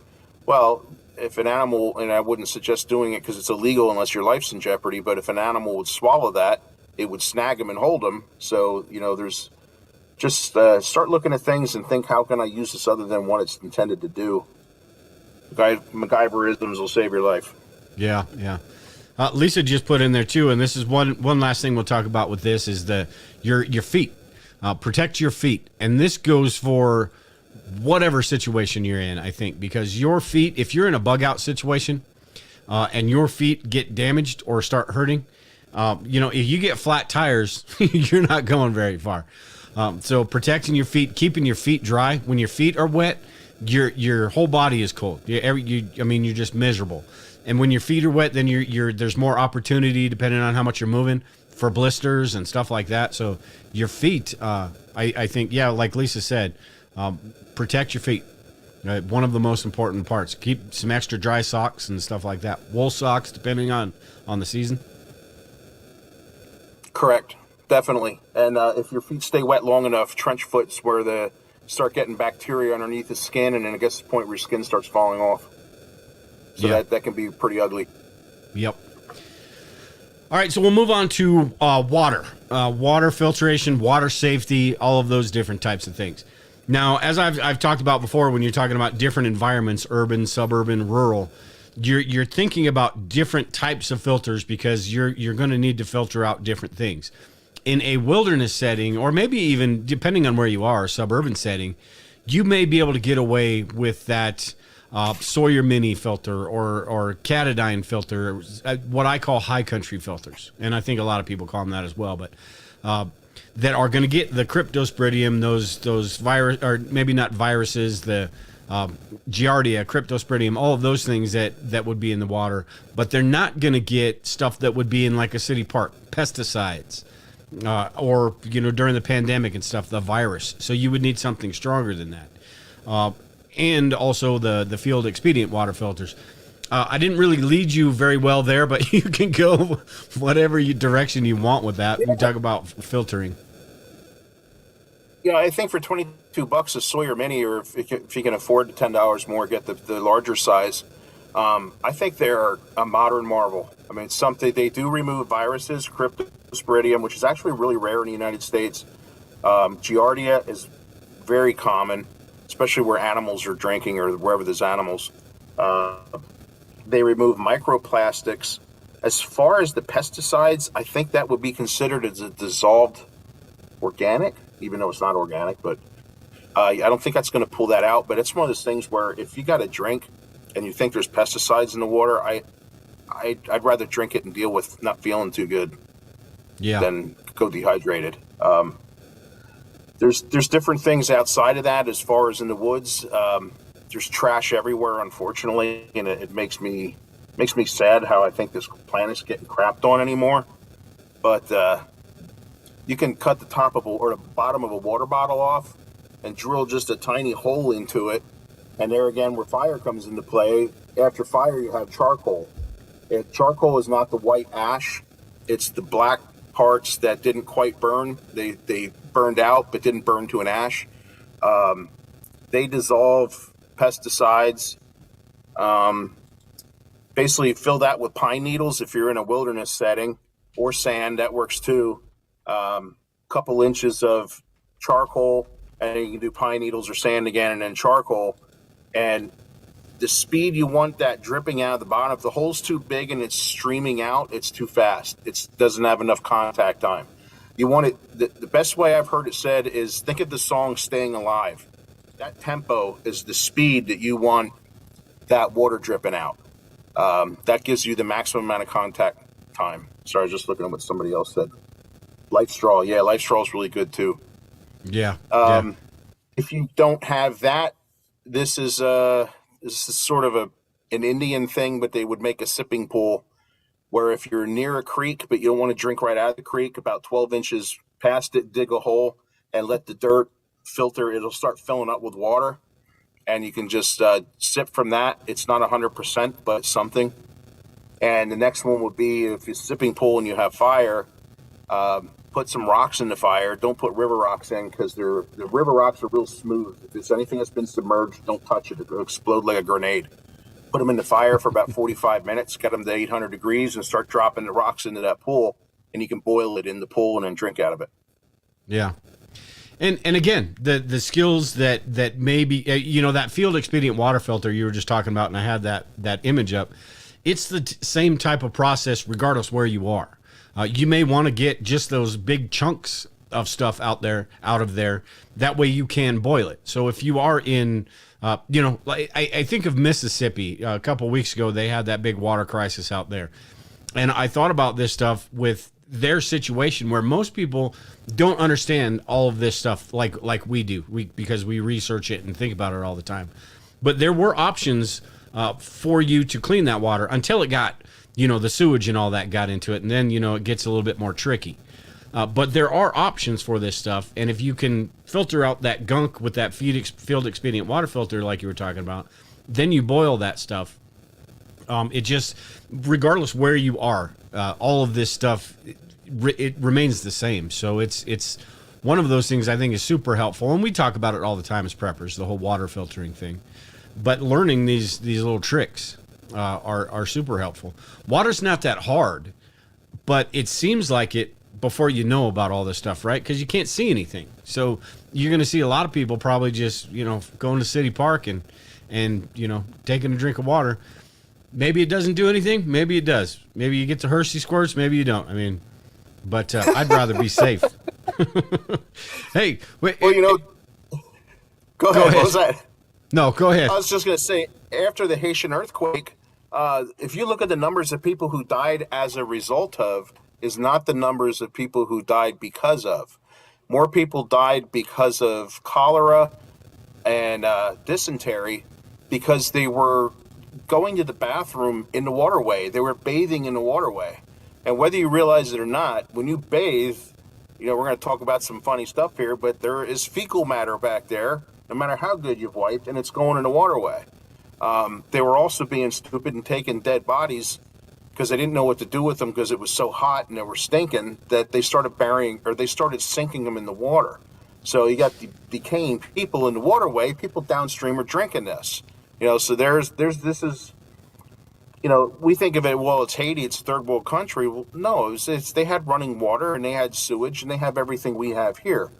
Well, if an animal, and I wouldn't suggest doing it because it's illegal unless your life's in jeopardy, but if an animal would swallow that, it would snag them and hold them. So, there's just start looking at things and think, how can I use this other than what it's intended to do? MacGyverisms will save your life. Yeah, yeah. Lisa just put in there too, and this is one last thing we'll talk about with this is your feet. Protect your feet, and this goes for whatever situation you're in, I think, because your feet, if you're in a bug out situation, and your feet get damaged or start hurting, if you get flat tires, you're not going very far. So protecting your feet, keeping your feet dry. When your feet are wet, your whole body is cold. You're just miserable. And when your feet are wet, then there's more opportunity, depending on how much you're moving, for blisters and stuff like that. So your feet, I think, yeah, like Lisa said, protect your feet. One of the most important parts. Keep some extra dry socks and stuff like that. Wool socks, depending on the season. Correct. Definitely. And if your feet stay wet long enough, trench foot's where they start getting bacteria underneath the skin, and then it gets to the point where your skin starts falling off. So that can be pretty ugly. Yep. All right, so we'll move on to water. Water filtration, water safety, all of those different types of things. Now, as I've talked about before, when you're talking about different environments, urban, suburban, rural, you're thinking about different types of filters because you're going to need to filter out different things. In a wilderness setting, or maybe even depending on where you are, a suburban setting, you may be able to get away with that Sawyer Mini filter or Catadine filter, what I call high country filters, and I think a lot of people call them that as well. But that are going to get the cryptosporidium, those virus, or maybe not viruses, the Giardia, cryptosporidium, all of those things that would be in the water, but they're not going to get stuff that would be in like a city park, pesticides, or during the pandemic and stuff, the virus. So you would need something stronger than that. And also the field expedient water filters. I didn't really lead you very well there, but you can go whatever direction you want with that. We talk about filtering. Yeah, I think for $22 a Sawyer Mini, or if you can afford the $10 more, get the larger size. I think they're a modern marvel. I mean, it's something they do remove viruses, cryptosporidium, which is actually really rare in the United States. Giardia is very common, especially where animals are drinking or wherever there's animals. They remove microplastics. As far as the pesticides, I think that would be considered as a dissolved organic, even though it's not organic. But I don't think that's going to pull that out. But it's one of those things where if you got a drink and you think there's pesticides in the water, I'd rather drink it and deal with not feeling too good than go dehydrated. There's different things outside of that as far as in the woods. there's trash everywhere, unfortunately, and it makes me sad how I think this planet's getting crapped on anymore. But you can cut the top of or the bottom of a water bottle off and drill just a tiny hole into it. And there again, where fire comes into play, after fire, you have charcoal. Charcoal is not the white ash. It's the black parts that didn't quite burn. They burned out, but didn't burn to an ash. They dissolve pesticides. Basically, fill that with pine needles if you're in a wilderness setting, or sand. That works too. Couple inches of charcoal, and you can do pine needles or sand again, and then charcoal. And the speed you want that dripping out of the bottom, if the hole's too big and it's streaming out, it's too fast. It doesn't have enough contact time. You want it, the best way I've heard it said is, think of the song Staying Alive. That tempo is the speed that you want that water dripping out. That gives you the maximum amount of contact time. Sorry, I was just looking at what somebody else said. Life straw. Yeah, life straw is really good too. Yeah. If you don't have that, this is sort of an Indian thing, but they would make a sipping pool where if you're near a creek, but you don't want to drink right out of the creek, about 12 inches past it, dig a hole and let the dirt filter. It'll start filling up with water, and you can just sip from that. It's not 100%, but it's something. And the next one would be, if it's a sipping pool and you have fire, put some rocks in the fire. Don't put river rocks in, because the river rocks are real smooth. If it's anything that's been submerged, don't touch it. It'll explode like a grenade. Put them in the fire for about 45 minutes, get them to 800 degrees, and start dropping the rocks into that pool, and you can boil it in the pool and then drink out of it. Yeah. And again, the skills that maybe, that field expedient water filter you were just talking about, and I had that image up, it's the same type of process regardless where you are. You may want to get just those big chunks of stuff out of there. That way you can boil it. So if you are in, I think of Mississippi a couple weeks ago, they had that big water crisis out there. And I thought about this stuff with their situation, where most people don't understand all of this stuff like we do, because we research it and think about it all the time. But there were options for you to clean that water until it got, the sewage and all that got into it. And then, it gets a little bit more tricky. But there are options for this stuff. And if you can filter out that gunk with that field expedient water filter, like you were talking about, then you boil that stuff. It just, regardless where you are, all of this stuff, it remains the same. So it's one of those things I think is super helpful. And we talk about it all the time as preppers, the whole water filtering thing. But learning these little tricks are super helpful. Water's not that hard, but it seems like it before you know about all this stuff, right? Because you can't see anything. So you're going to see a lot of people probably just, going to City Park and taking a drink of water. Maybe it doesn't do anything. Maybe it does. Maybe you get the Hershey squirts. Maybe you don't. But I'd rather be safe. Hey, wait. Well, go ahead. What was that? No, go ahead. I was just going to say, after the Haitian earthquake, if you look at the numbers of people who died as a result of, is not the numbers of people who died because of. More people died because of cholera and dysentery, because they were going to the bathroom in the waterway. They were bathing in the waterway. And whether you realize it or not, when you bathe, we're going to talk about some funny stuff here, but there is fecal matter back there, no matter how good you've wiped, and it's going in the waterway. They were also being stupid and taking dead bodies because they didn't know what to do with them, because it was so hot and they were stinking, that they started sinking them in the water. So you got decaying people in the waterway. People downstream are drinking this. So this is, we think of it, well, it's Haiti, it's a third world country. Well, no, they had running water and they had sewage and they have everything we have here.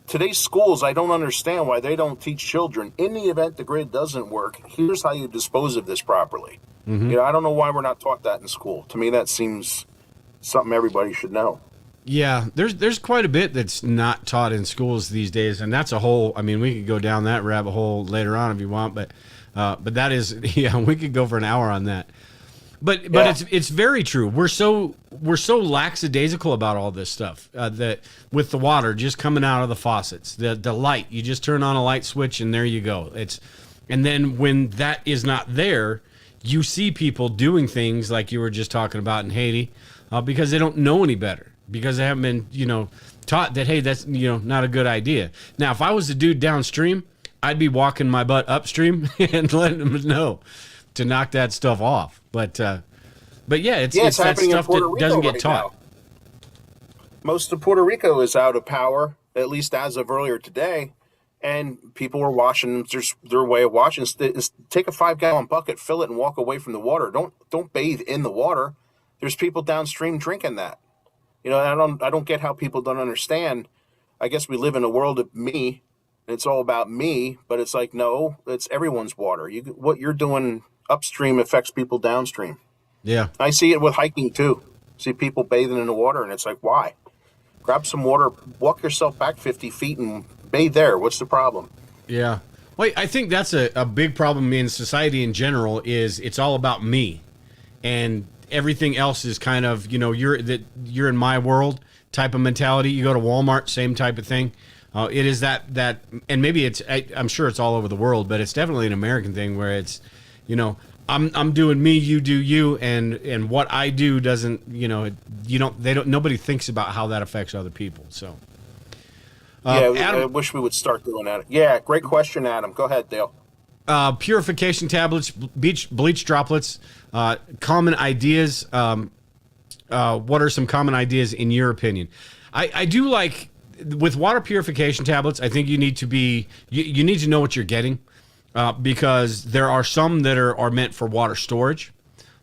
Today's schools, I don't understand why they don't teach children, in the event the grid doesn't work, here's how you dispose of this properly. Mm-hmm. I don't know why we're not taught that in school. To me, that seems something everybody should know. Yeah, there's quite a bit that's not taught in schools these days, and that's a whole, we could go down that rabbit hole later on if you want, but that is, we could go for an hour on that. But it's very true. We're so lackadaisical about all this stuff that with the water just coming out of the faucets, the light, you just turn on a light switch and there you go. And then when that is not there, you see people doing things like you were just talking about in Haiti because they don't know any better, because they haven't been taught that, hey, that's not a good idea. Now, if I was the dude downstream, I'd be walking my butt upstream and letting them know to knock that stuff off. But yeah, it's that stuff that doesn't get taught. Most of Puerto Rico is out of power, at least as of earlier today, and people are washing. Just their way of washing is take a 5-gallon bucket, fill it, and walk away from the water. Don't bathe in the water. There's people downstream drinking that. I don't get how people don't understand. I guess we live in a world of me. It's all about me, but it's like, no, it's everyone's water. What you're doing upstream affects people downstream. Yeah. I see it with hiking too. See people bathing in the water, and it's like, why? Grab some water, walk yourself back 50 feet and bathe there. What's the problem? Yeah. Well, I think that's a big problem in society in general is it's all about me. And everything else is kind of, you're in my world type of mentality. You go to Walmart, same type of thing. It is that, and maybe I'm sure it's all over the world, but it's definitely an American thing where it's, I'm doing me, you do you, and what I do doesn't, nobody thinks about how that affects other people. So, Adam, I wish we would start doing that. Yeah, great question, Adam. Go ahead, Dale. Purification tablets, bleach droplets, common ideas. What are some common ideas in your opinion? I do like. With water purification tablets, I think you need to you need to know what you're getting, because there are some that are meant for water storage,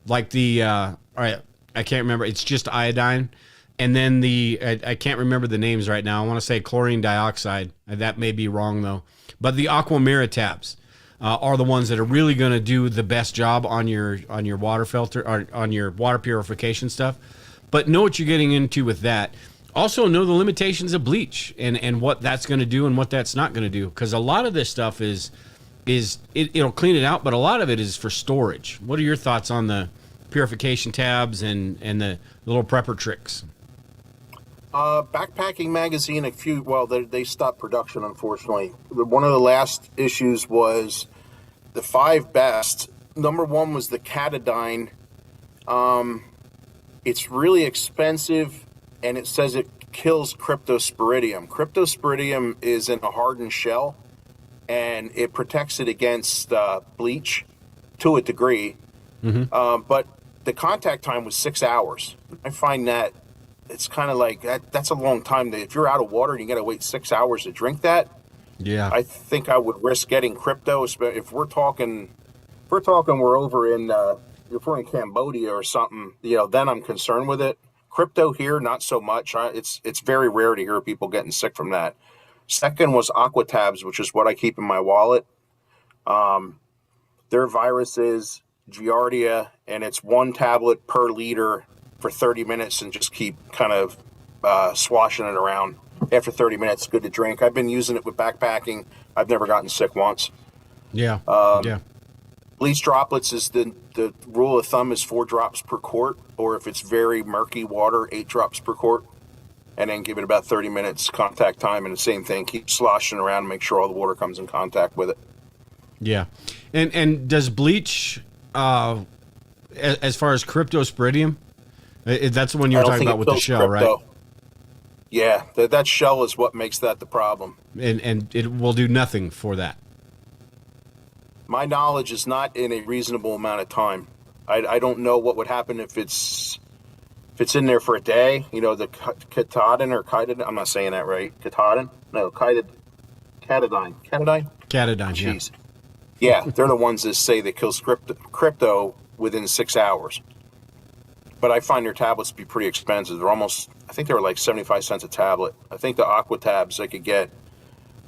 like all right, I can't remember. It's just iodine, and then I can't remember the names right now. I want to say chlorine dioxide. That may be wrong though. But the Aquamira tabs are the ones that are really going to do the best job on your water filter or on your water purification stuff. But know what you're getting into with that. Also know the limitations of bleach and what that's going to do and what that's not going to do, because a lot of this stuff it'll clean it out, but a lot of it is for storage. What are your thoughts on the purification tabs and the little prepper tricks? Backpacking magazine, they stopped production, unfortunately. One of the last issues was the 5 best. Number 1 was the Catadine. It's really expensive. And it says it kills cryptosporidium. Cryptosporidium is in a hardened shell, and it protects it against bleach to a degree. Mm-hmm. But the contact time was 6 hours. I find that it's kind of like that's a long time. If you're out of water and you got to wait 6 hours to drink that, yeah, I think I would risk getting crypto. If we're talking, we're over in if we're in Cambodia or something, then I'm concerned with it. Crypto here, not so much. It's very rare to hear people getting sick from that. Second was Aqua Tabs, which is what I keep in my wallet. Their virus is Giardia, and it's 1 tablet per liter for 30 minutes, and just keep kind of swashing it around. After 30 minutes, good to drink. I've been using it with backpacking. I've never gotten sick once. Yeah. Yeah. Bleach droplets is the rule of thumb is 4 drops per quart, or if it's very murky water, 8 drops per quart, and then give it about 30 minutes contact time, and the same thing, keep sloshing around and make sure all the water comes in contact with it. Yeah. And does bleach, as far as cryptosporidium, that's the one you were talking about with the shell, right? Yeah, that shell is what makes that the problem. And it will do nothing for that. My knowledge is not in a reasonable amount of time. I don't know what would happen if it's in there for a day. The Catadine or Catadine. I'm not saying that right. Catadine? No, Catadine. Catadine. Catadine. Jeez. Yeah, they're the ones that say they kills crypto within 6 hours. But I find their tablets to be pretty expensive. I think they were like 75 cents a tablet. I think the Aqua Tabs I could get.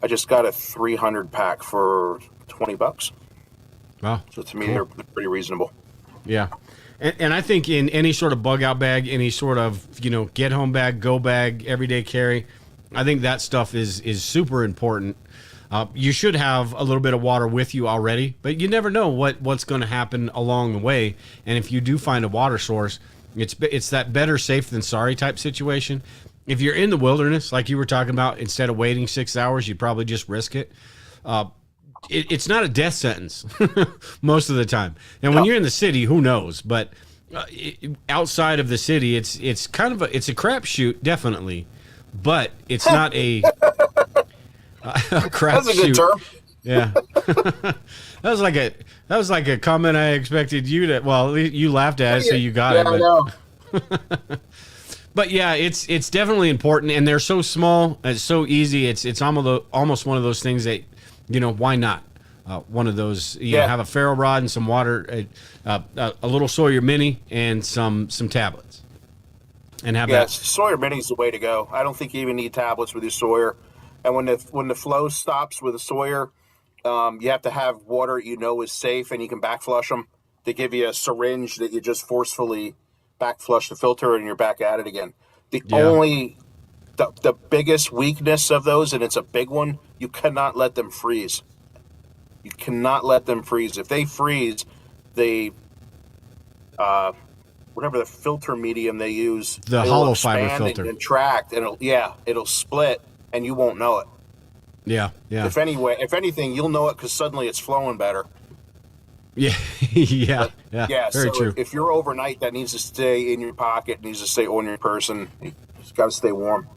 I just got a 300 pack for $20. Wow. So to me, they're pretty reasonable. Yeah. And I think in any sort of bug out bag, any sort of, get home bag, go bag, everyday carry, I think that stuff is super important. You should have a little bit of water with you already, but you never know what's going to happen along the way. And if you do find a water source, it's that better safe than sorry type situation. If you're in the wilderness, like you were talking about, instead of waiting 6 hours, you'd probably just risk it. It's not a death sentence most of the time. And when you're in the city, who knows? But outside of the city, it's kind of it's a crapshoot, definitely. But it's not a crapshoot. That's a good term. Yeah, that was like a comment I expected you to. Well, you laughed at it, so you got it. But, I know. But yeah, it's definitely important, and they're so small, it's so easy. It's almost one of those things that, why not? One of those, have a ferro rod and some water, a little Sawyer Mini, and some tablets, and have that. Sawyer Mini is the way to go. I don't think you even need tablets with your Sawyer. And when the flow stops with a Sawyer, you have to have water is safe, and you can backflush them. They give you a syringe that you just forcefully backflush the filter, and you're back at it again. The biggest weakness of those, and it's a big one, you cannot let them freeze. You cannot let them freeze. If they freeze, whatever the filter medium they use, the hollow fiber filter, and contract, and it'll split, and you won't know it. Yeah. If anything, you'll know it because suddenly it's flowing better. Yeah, yeah. Very true. If you're overnight, that needs to stay in your pocket, needs to stay on your person. You just got to stay warm.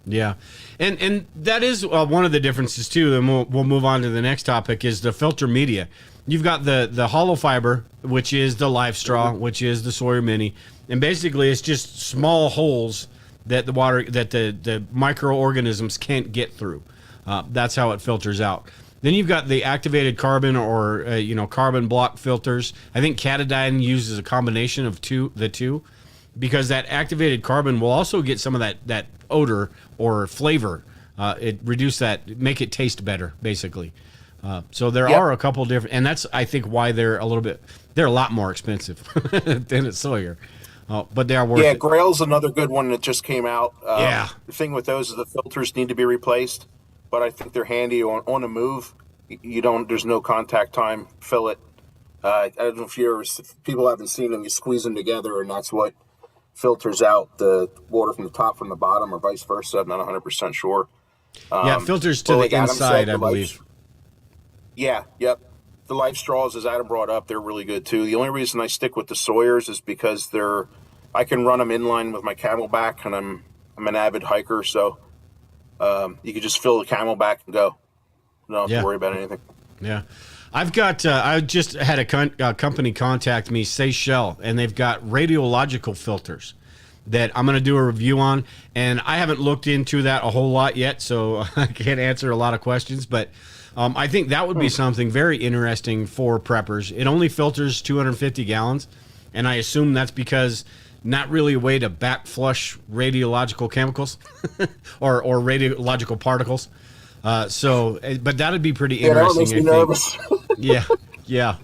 Yeah, and that is one of the differences too. And we'll move on to the next topic is the filter media. You've got the hollow fiber, which is the live straw, which is the Sawyer Mini, and basically it's just small holes that the microorganisms can't get through. That's how it filters out. Then you've got the activated carbon or carbon block filters. I think Katadyn uses a combination of the two, because that activated carbon will also get some of that odor or flavor. It reduce that, make it taste better, basically. So there are a couple different, and that's I think why they're a lot more expensive than at Sawyer. But they are worth it. Yeah, Grail's another good one that just came out. The thing with those is the filters need to be replaced. But I think they're handy on a move. There's no contact time. Fill it. I don't know if people haven't seen them. You squeeze them together, and that's what filters out the water from the top from the bottom, or vice versa. I'm not 100% sure. It filters to the inside, I believe. Yep. The life straws, as Adam brought up, they're really good too. The only reason I stick with the Sawyers is because I can run them inline with my Camelback, and I'm an avid hiker, so. You could just fill the Camelback and go. You don't have to worry about anything. Yeah. I've got, I just had a company contact me, Seychelles, and they've got radiological filters that I'm going to do a review on. And I haven't looked into that a whole lot yet, so I can't answer a lot of questions. But I think that would be something very interesting for preppers. It only filters 250 gallons, and I assume that's because not really a way to back flush radiological chemicals or radiological particles. But that'd be pretty interesting. That makes me nervous. Yeah.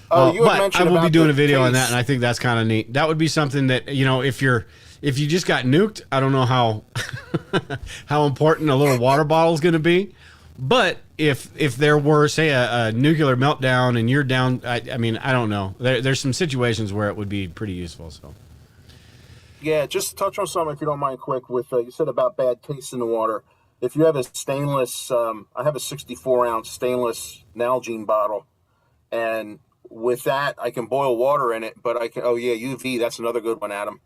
But I will be doing a video on that, and I think that's kind of neat. That would be something that, if you just got nuked, I don't know how how important a little water bottle is going to be. But if there were, say, a nuclear meltdown and you're down, I mean, I don't know. There's some situations where it would be pretty useful. So, yeah, just touch on something if you don't mind, quick. With you said about bad taste in the water. If you have a stainless, I have a 64-ounce stainless Nalgene bottle, and with that I can boil water in it. But I can, UV. That's another good one, Adam.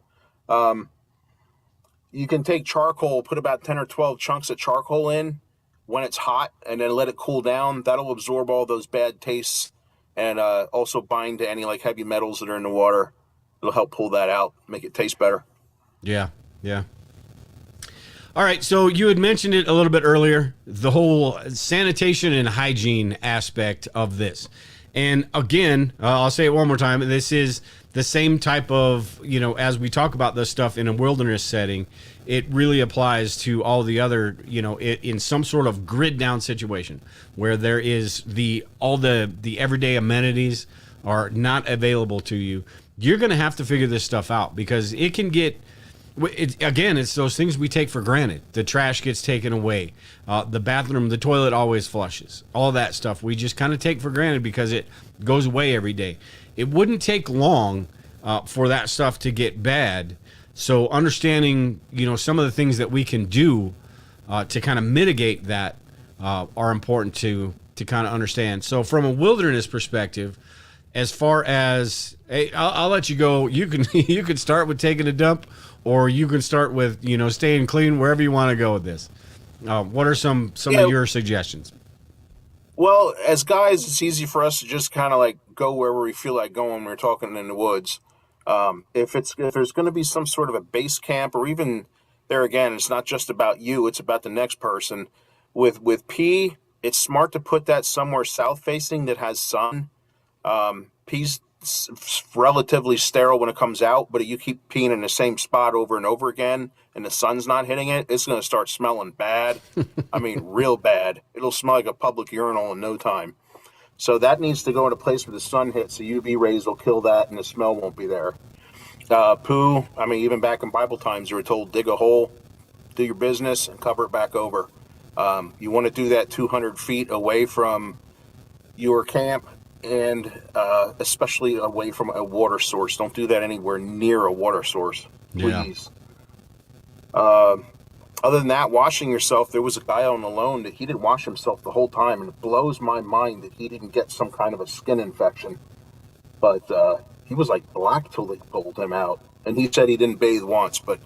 You can take charcoal, put about 10 or 12 chunks of charcoal in when it's hot, and then let it cool down. That'll absorb all those bad tastes, and also bind to any heavy metals that are in the water. It'll help pull that out, make it taste better. Yeah. All right, so you had mentioned it a little bit earlier, the whole sanitation and hygiene aspect of this. And again, I'll say it one more time, this is the same type of, as we talk about this stuff in a wilderness setting, it really applies to all the other, in some sort of grid down situation where there is all the everyday amenities are not available to you. You're going to have to figure this stuff out, because it can get Again, it's those things we take for granted. The trash gets taken away. The bathroom, the toilet always flushes. All that stuff we just kind of take for granted because it goes away every day. It wouldn't take long for that stuff to get bad. So understanding, some of the things that we can do to kind of mitigate that are important to kind of understand. So from a wilderness perspective, as far as, hey, I'll let you go. You can you can start with taking a dump, or you can start with staying clean. Wherever you want to go with this. What are some of your suggestions? Well, as guys, it's easy for us to just kind of like go wherever we feel like going when we're talking in the woods. If there's going to be some sort of a base camp, or even there again, it's not just about you; it's about the next person. With pee, it's smart to put that somewhere south facing that has sun. Pee's relatively sterile when it comes out, but if you keep peeing in the same spot over and over again and the sun's not hitting it, it's going to start smelling bad. I mean, real bad. It'll smell like a public urinal in no time. So that needs to go in a place where the sun hits. The UV rays will kill that and the smell won't be there. Poo, I mean, even back in Bible times, you were told dig a hole, do your business, and cover it back over. You want to do that 200 feet away from your camp, and especially away from a water source. Don't do that anywhere near a water source, please. Yeah. Other than that, washing yourself, there was a guy on the loan that he didn't wash himself the whole time, and it blows my mind that he didn't get some kind of a skin infection. But he was like black till they pulled him out, and he said he didn't bathe once, but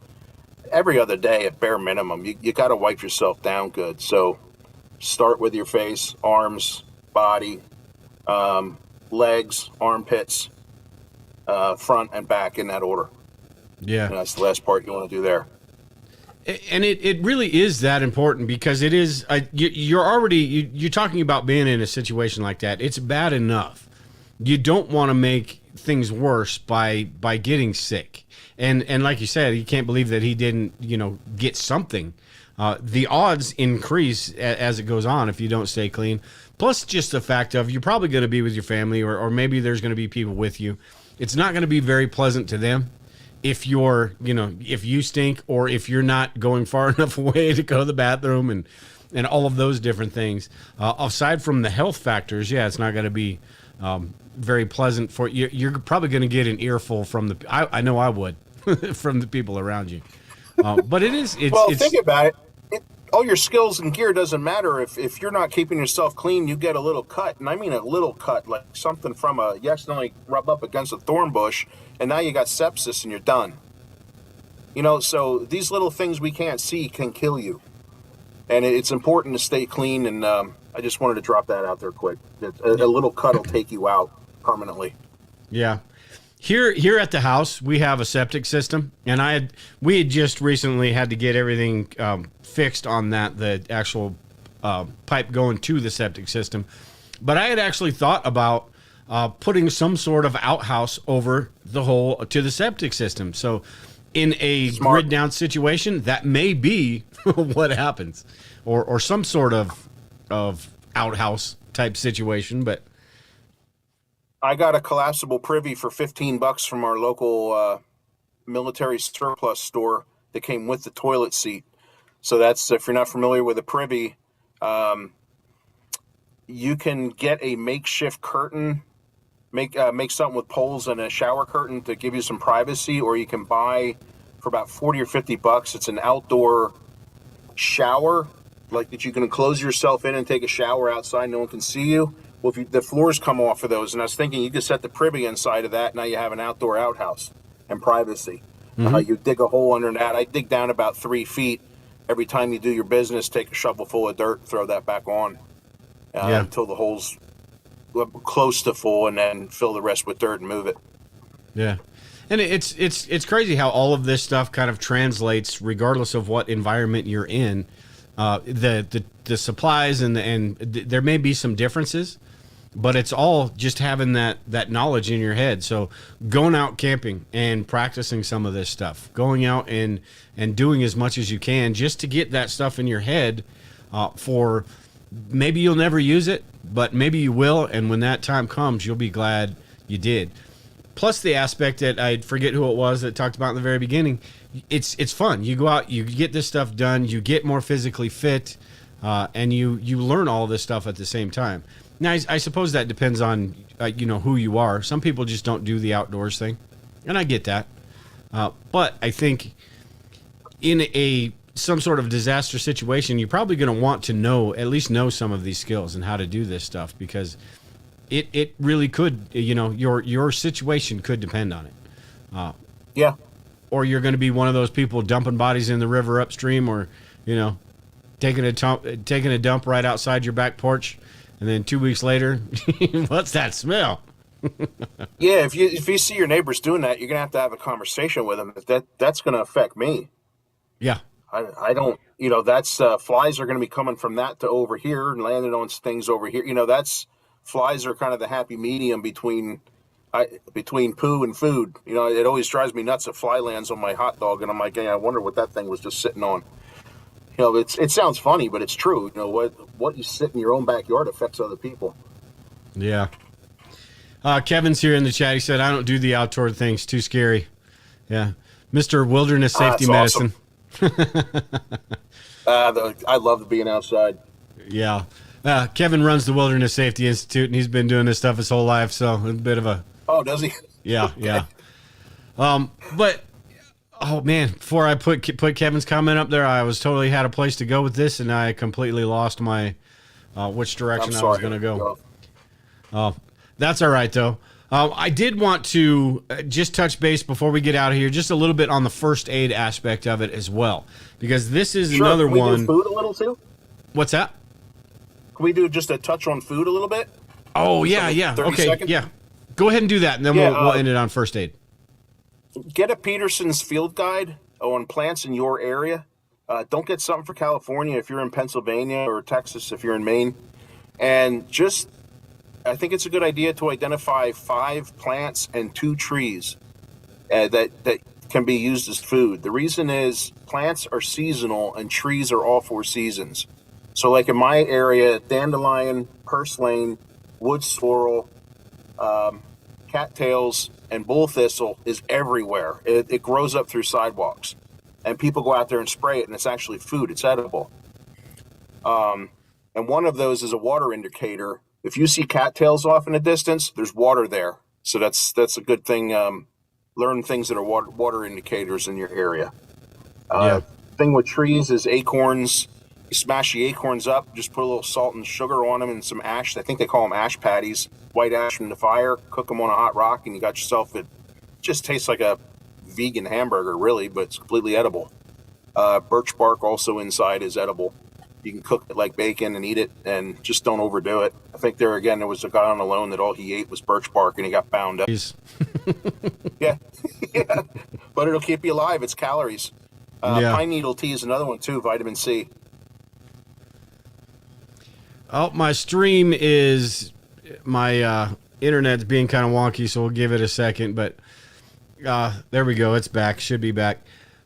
every other day at bare minimum, you got to wipe yourself down good. So start with your face, arms, body, legs, armpits, front and back in that order. Yeah. And that's the last part you want to do there. And it really is that important, because it is, you're talking about being in a situation like that. It's bad enough. You don't want to make things worse by getting sick. And like you said, you can't believe that he didn't, get something. The odds increase as it goes on if you don't stay clean. Plus just the fact of you're probably going to be with your family, or maybe there's going to be people with you. It's not going to be very pleasant to them if if you stink, or if you're not going far enough away to go to the bathroom and all of those different things. Aside from the health factors, it's not going to be very pleasant for you. You're probably going to get an earful from I know I would, from the people around you. But it's think about it. All your skills and gear doesn't matter if you're not keeping yourself clean. You get a little cut, and I mean a little cut, like something from you accidentally rub up against a thorn bush, and now you got sepsis and you're done. So these little things we can't see can kill you, and it's important to stay clean. And I just wanted to drop that out there quick. A little cut will take you out permanently. Yeah. Here at the house, we have a septic system, and we had just recently had to get everything fixed on the actual pipe going to the septic system. But I had actually thought about putting some sort of outhouse over the hole to the septic system. So in a grid down situation, that may be what happens, or some sort of outhouse type situation, but. I got a collapsible privy for $15 from our local military surplus store that came with the toilet seat. So that's, if you're not familiar with a privy, you can get a makeshift curtain, make something with poles and a shower curtain to give you some privacy, or you can buy for about $40 or $50. It's an outdoor shower, like that you can enclose yourself in and take a shower outside. No one can see you. Well, if the floors come off of those, and I was thinking you could set the privy inside of that. Now you have an outdoor outhouse and privacy. Mm-hmm. You dig a hole under that. I dig down about 3 feet. Every time you do your business, take a shovel full of dirt, throw that back on until the hole's close to full, and then fill the rest with dirt and move it. Yeah. And it's crazy how all of this stuff kind of translates regardless of what environment you're in. The supplies and there may be some differences, but it's all just having that knowledge in your head. So going out camping and practicing some of this stuff, going out and doing as much as you can just to get that stuff in your head for maybe you'll never use it, but maybe you will. And when that time comes, you'll be glad you did. plus the aspect that I forget who it was that talked about in the very beginning. It's fun. You go out, you get this stuff done, you get more physically fit, and you learn all this stuff at the same time. Now, I suppose that depends on who you are. Some people just don't do the outdoors thing, and I get that. But I think in some sort of disaster situation, you're probably going to want to at least know some of these skills and how to do this stuff, because it really could, your situation could depend on it. Yeah. Or you're going to be one of those people dumping bodies in the river upstream, or, taking a dump right outside your back porch. And then 2 weeks later, what's that smell? Yeah, if you see your neighbors doing that, you're gonna have a conversation with them. That's gonna affect me. Yeah, I don't. That's flies are gonna be coming from that to over here and landing on things over here. That's flies are kind of the happy medium between poo and food. It always drives me nuts if fly lands on my hot dog, and I'm like, hey, I wonder what that thing was just sitting on. It sounds funny, but it's true. What you sit in your own backyard affects other people. Yeah. Kevin's here in the chat. He said, I don't do the outdoor things. Too scary. Yeah. Mr. Wilderness Safety Medicine. Awesome. I love being outside. Yeah. Kevin runs the Wilderness Safety Institute, and he's been doing this stuff his whole life, so a bit of a... Oh, does he? Yeah, okay. Yeah. But... Oh man! Before I put Kevin's comment up there, I was totally had a place to go with this, and I completely lost my which direction I was going to go. That's all right though. I did want to just touch base before we get out of here, just a little bit on the first aid aspect of it as well, because this is another one. Can we do food a little too? What's that? Can we do just a touch on food a little bit? Oh yeah. Okay, seconds? Yeah. Go ahead and do that, and then we'll end it on first aid. Get a Peterson's field guide on plants in your area. Don't get something for California if you're in Pennsylvania, or Texas if you're in Maine. And I think it's a good idea to identify 5 plants and 2 trees that can be used as food. The reason is plants are seasonal and trees are all 4 seasons. So like in my area, dandelion, purslane, wood sorrel, cattails, and bull thistle is everywhere. It grows up through sidewalks, and people go out there and spray it, and it's actually food. It's edible. And one of those is a water indicator. If you see cattails off in the distance, there's water there. So that's a good thing. Learn things that are water indicators in your area. Thing with trees is acorns. You smash the acorns up, just put a little salt and sugar on them and some ash. I think they call them ash patties. White ash from the fire, cook them on a hot rock, and you got yourself, it just tastes like a vegan hamburger, really, but it's completely edible. Birch bark also inside is edible. You can cook it like bacon and eat it, and just don't overdo it. I think there was a guy on the loan that all he ate was birch bark, and he got bound up. Yeah. Yeah, but it'll keep you alive. It's calories. Pine needle tea is another one, too, vitamin C. Oh, my stream is... My internet's being kind of wonky, so we'll give it a second. But there we go. It's back. Should be back.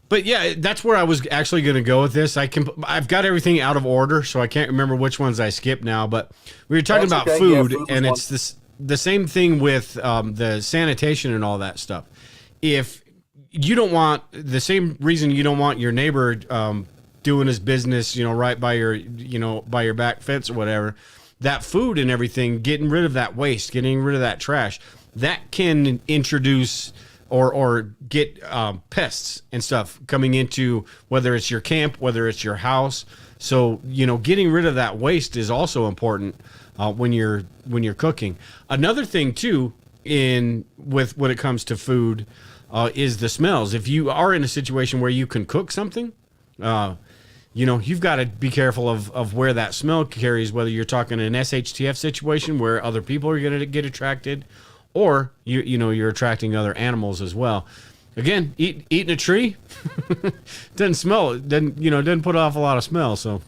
But yeah, that's where I was actually going to go with this. I've got everything out of order, so I can't remember which ones I skipped now. But we were talking about food, and it's the same thing with the sanitation and all that stuff. If you don't want, the same reason you don't want your neighbor doing his business, right by your back fence or whatever, that food and everything, getting rid of that waste, getting rid of that trash, that can introduce or get pests and stuff coming into, whether it's your camp, whether it's your house. So, getting rid of that waste is also important when you're cooking. Another thing too, when it comes to food, is the smells. If you are in a situation where you can cook something, you've got to be careful of where that smell carries, whether you're talking an SHTF situation where other people are going to get attracted, or you're attracting other animals as well. Again, eating a tree doesn't smell. Doesn't put off a lot of smell. So,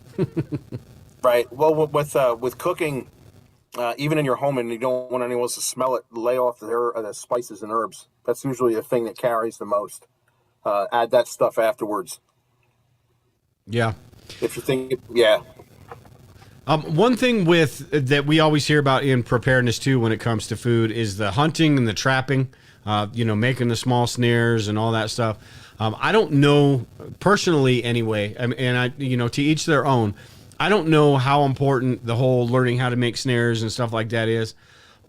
right. Well, with cooking, even in your home, and you don't want anyone else to smell it, lay off the spices and herbs. That's usually the thing that carries the most. Add that stuff afterwards. Yeah. If you think, yeah. One thing with that we always hear about in preparedness too, when it comes to food, is the hunting and the trapping. Making the small snares and all that stuff. I don't know personally, anyway, and I, to each their own. I don't know how important the whole learning how to make snares and stuff like that is,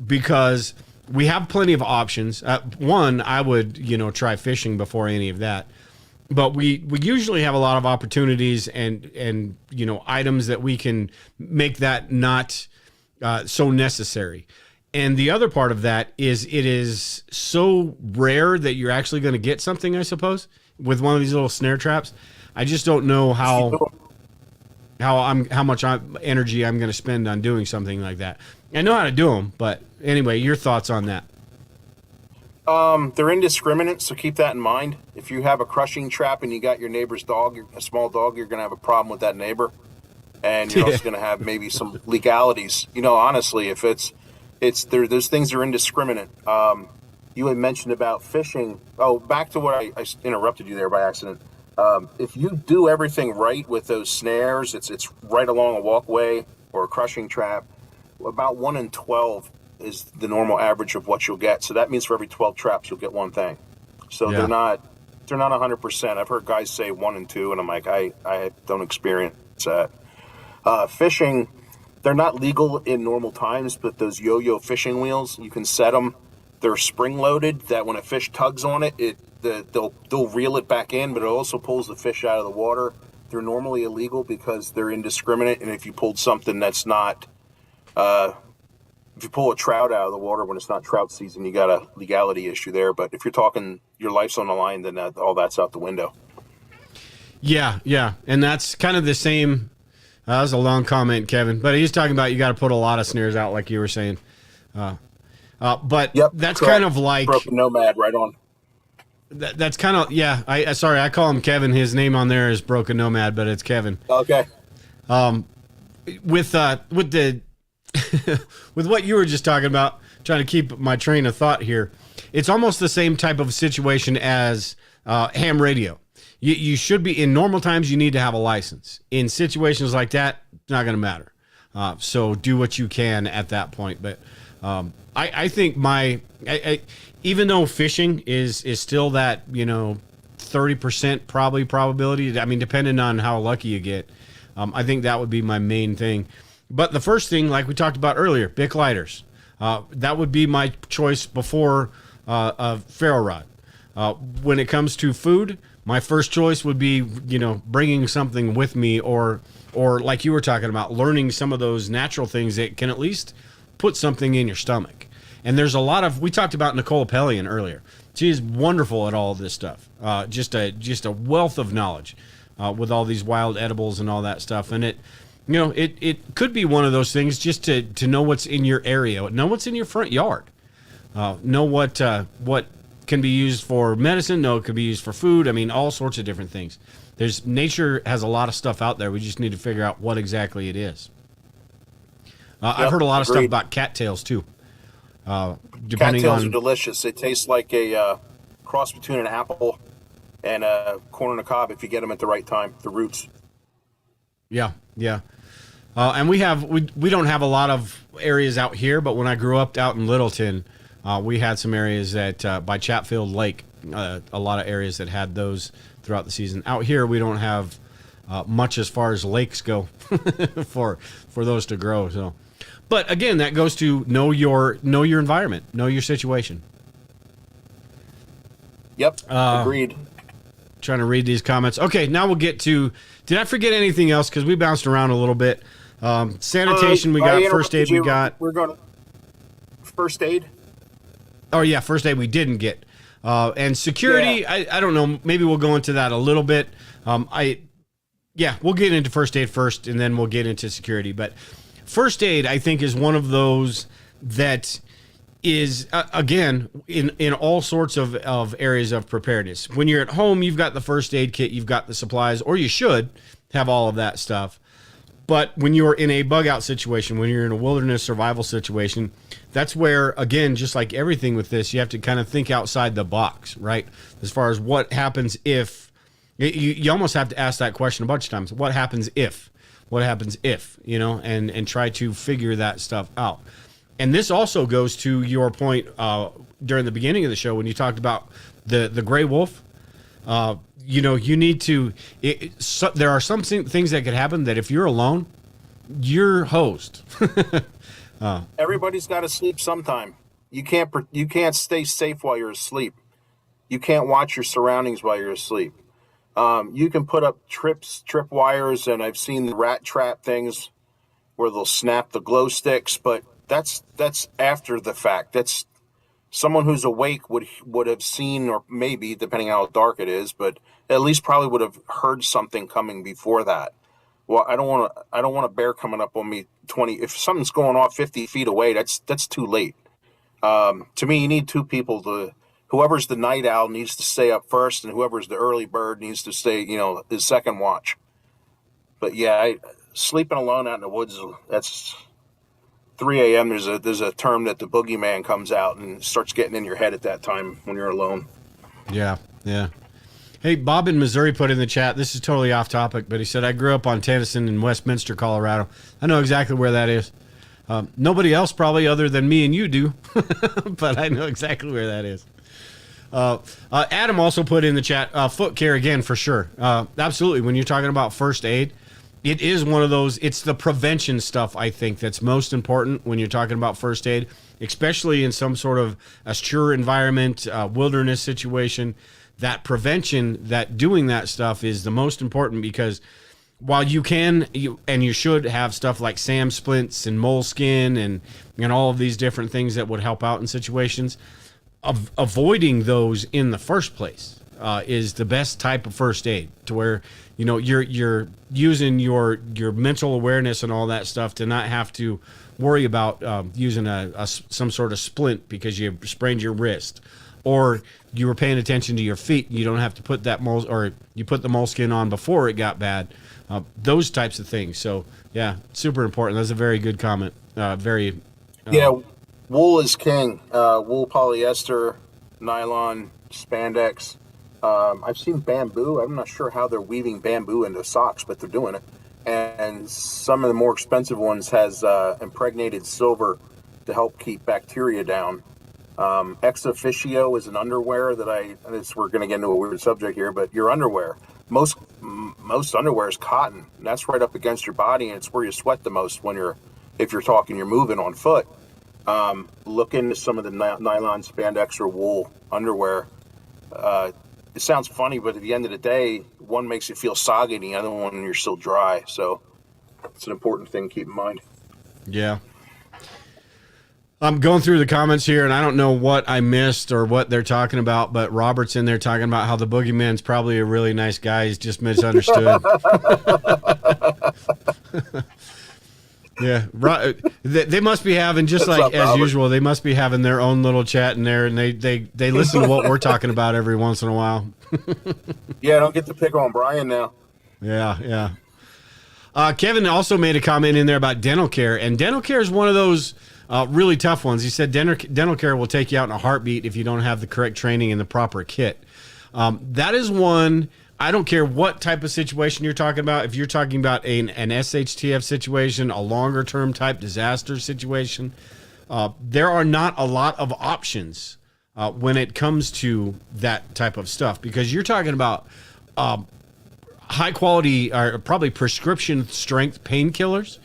because we have plenty of options. One, I would, try fishing before any of that. But we usually have a lot of opportunities and items that we can make that not so necessary. And the other part of that is it is so rare that you're actually going to get something, I suppose, with one of these little snare traps. I just don't know how much energy I'm going to spend on doing something like that. I know how to do them, but anyway, your thoughts on that? They're indiscriminate, so keep that in mind. If you have a crushing trap and you got your neighbor's dog, a small dog, you're going to have a problem with that neighbor. And you're also going to have maybe some legalities. Honestly, if those things are indiscriminate. You had mentioned about fishing. Oh, back to what I interrupted you there by accident. If you do everything right with those snares, it's right along a walkway or a crushing trap, about 1 in 12 is the normal average of what you'll get. So that means for every 12 traps, you'll get one thing. So they're not 100%. I've heard guys say 1 in 2, and I'm like, I don't experience that. Fishing, they're not legal in normal times, but those yo-yo fishing wheels, you can set them. They're spring-loaded, that when a fish tugs on it, they'll reel it back in, but it also pulls the fish out of the water. They're normally illegal because they're indiscriminate, and if you pulled something that's not, if you pull a trout out of the water when it's not trout season, you got a legality issue there. But if you're talking your life's on the line, then all that's out the window. Yeah, and that's kind of the same. That was a long comment, Kevin, but he's talking about you got to put a lot of snares out, like you were saying. But yep, that's correct. kind of like Broken Nomad, right on. That's kind of, yeah. I call him Kevin. His name on there is Broken Nomad, but it's Kevin. Okay. With the with what you were just talking about, trying to keep my train of thought here, it's almost the same type of situation as ham radio. You should be, in normal times, you need to have a license. In situations like that, it's not going to matter. So do what you can at that point. But I think even though fishing is still that 30% probably probability. I mean, depending on how lucky you get, I think that would be my main thing. But the first thing, like we talked about earlier, Bic lighters. That would be my choice before a ferro rod. When it comes to food, my first choice would be, bringing something with me, or like you were talking about, learning some of those natural things that can at least put something in your stomach. And there's a lot of, we talked about Nicole Pellion earlier. She is wonderful at all of this stuff. Just a wealth of knowledge with all these wild edibles and all that stuff. And it could be one of those things just to know what's in your area, know what's in your front yard, know what can be used for medicine, know it could be used for food. I mean, all sorts of different things. Nature has a lot of stuff out there. We just need to figure out what exactly it is. I've heard a lot of stuff about cattails too. Cattails are delicious. It tastes like a cross between an apple and a corn on the cob if you get them at the right time, the roots. Yeah. And we don't have a lot of areas out here, but when I grew up out in Littleton, we had some areas that by Chatfield Lake, a lot of areas that had those throughout the season. Out here, we don't have much as far as lakes go for those to grow. So, but again, that goes to know your environment, know your situation. Yep, agreed. Trying to read these comments. Okay, now we'll get to. Did I forget anything else? Because we bounced around a little bit. Sanitation, we got first aid. We're going to first aid. Oh yeah, first aid we didn't get, and security. Yeah. I don't know. Maybe we'll go into that a little bit. We'll get into first aid first, and then we'll get into security. But first aid, I think, is one of those that is again in all sorts of areas of preparedness. When you're at home, you've got the first aid kit, you've got the supplies, or you should have all of that stuff. But when you're in a bug out situation, when you're in a wilderness survival situation, that's where, again, just like everything with this, you have to kind of think outside the box, right? As far as what happens if, you almost have to ask that question a bunch of times. What happens if? what happens if, and try to figure that stuff out. And this also goes to your point during the beginning of the show when you talked about the gray wolf. You need to. There are some things that could happen that if you're alone, you're hosed. Everybody's got to sleep sometime. You can't stay safe while you're asleep. You can't watch your surroundings while you're asleep. You can put up trip wires, and I've seen the rat trap things where they'll snap the glow sticks, but that's after the fact. That's someone who's awake would have seen, or maybe depending on how dark it is, but at least probably would have heard something coming before that. Well, I don't want a bear coming up on me 20. If something's going off 50 feet away, that's too late. To me, you need two people whoever's the night owl needs to stay up first, and whoever's the early bird needs to stay, his second watch. But yeah, sleeping alone out in the woods, that's 3 a.m. There's a term that the boogeyman comes out and starts getting in your head at that time when you're alone. Yeah. Hey, Bob in Missouri put in the chat, this is totally off topic, but he said, I grew up on Tennyson in Westminster, Colorado. I know exactly where that is. Nobody else probably other than me and you do, but I know exactly where that is. Adam also put in the chat, foot care again, for sure. Absolutely. When you're talking about first aid, it is one of those, it's the prevention stuff, I think, that's most important when you're talking about first aid, especially in some sort of austere environment, wilderness situation. That prevention, that doing that stuff is the most important, because while you should have stuff like SAM splints and moleskin and all of these different things that would help out in situations, avoiding those in the first place is the best type of first aid, to where you're using your mental awareness and all that stuff to not have to worry about using some sort of splint because you sprained your wrist, or you were paying attention to your feet. You don't have to put or you put the moleskin on before it got bad. Those types of things. So yeah, super important. That's a very good comment. Yeah, wool is king. Wool, polyester, nylon, spandex. I've seen bamboo. I'm not sure how they're weaving bamboo into socks, but they're doing it. And some of the more expensive ones has impregnated silver to help keep bacteria down. Ex officio is an underwear that we're going to get into a weird subject here, but your underwear, most underwear is cotton, and that's right up against your body, and it's where you sweat the most if you're moving on foot. Look into some of the nylon, spandex, or wool underwear. It sounds funny, but at the end of the day, one makes you feel soggy, and the other one you're still dry. So it's an important thing to keep in mind. Yeah. I'm going through the comments here, and I don't know what I missed or what they're talking about, but Robert's in there talking about how the boogeyman's probably a really nice guy. He's just misunderstood. Yeah, they must be having, just like up, as Robert? Usual, they must be having their own little chat in there, and they listen to what we're talking about every once in a while. Yeah, don't get to pick on Brian now. Yeah. Kevin also made a comment in there about dental care, and dental care is one of those really tough ones. He said dental care will take you out in a heartbeat if you don't have the correct training and the proper kit. That is one. I don't care what type of situation you're talking about. If you're talking about an SHTF situation, a longer term type disaster situation, there are not a lot of options when it comes to that type of stuff, because you're talking about high quality, or probably prescription strength painkillers.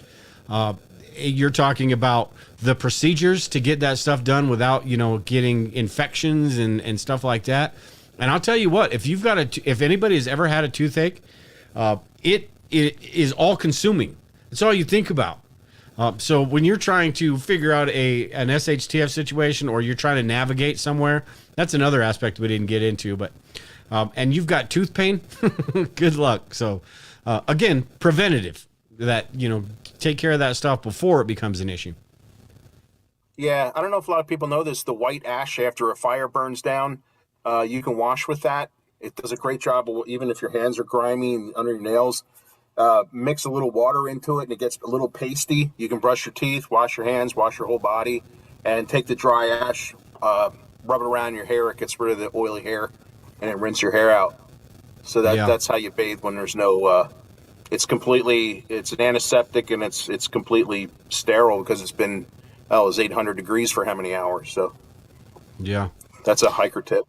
You're talking about the procedures to get that stuff done without, getting infections and stuff like that. And I'll tell you what, if anybody has ever had a toothache, it is all consuming. It's all you think about. So when you're trying to figure out an SHTF situation, or you're trying to navigate somewhere, that's another aspect we didn't get into. But and you've got tooth pain, good luck. So again, preventative. That take care of that stuff before it becomes an issue. Yeah, I don't know if a lot of people know this. The white ash after a fire burns down, you can wash with that. It does a great job, even if your hands are grimy and under your nails. Mix a little water into it, and it gets a little pasty. You can brush your teeth, wash your hands, wash your whole body, and take the dry ash, rub it around your hair. It gets rid of the oily hair, and it rinse your hair out. So that's how you bathe when there's no it's an antiseptic, and it's completely sterile because it's been, it was 800 degrees for how many hours. So Yeah. that's a hiker tip.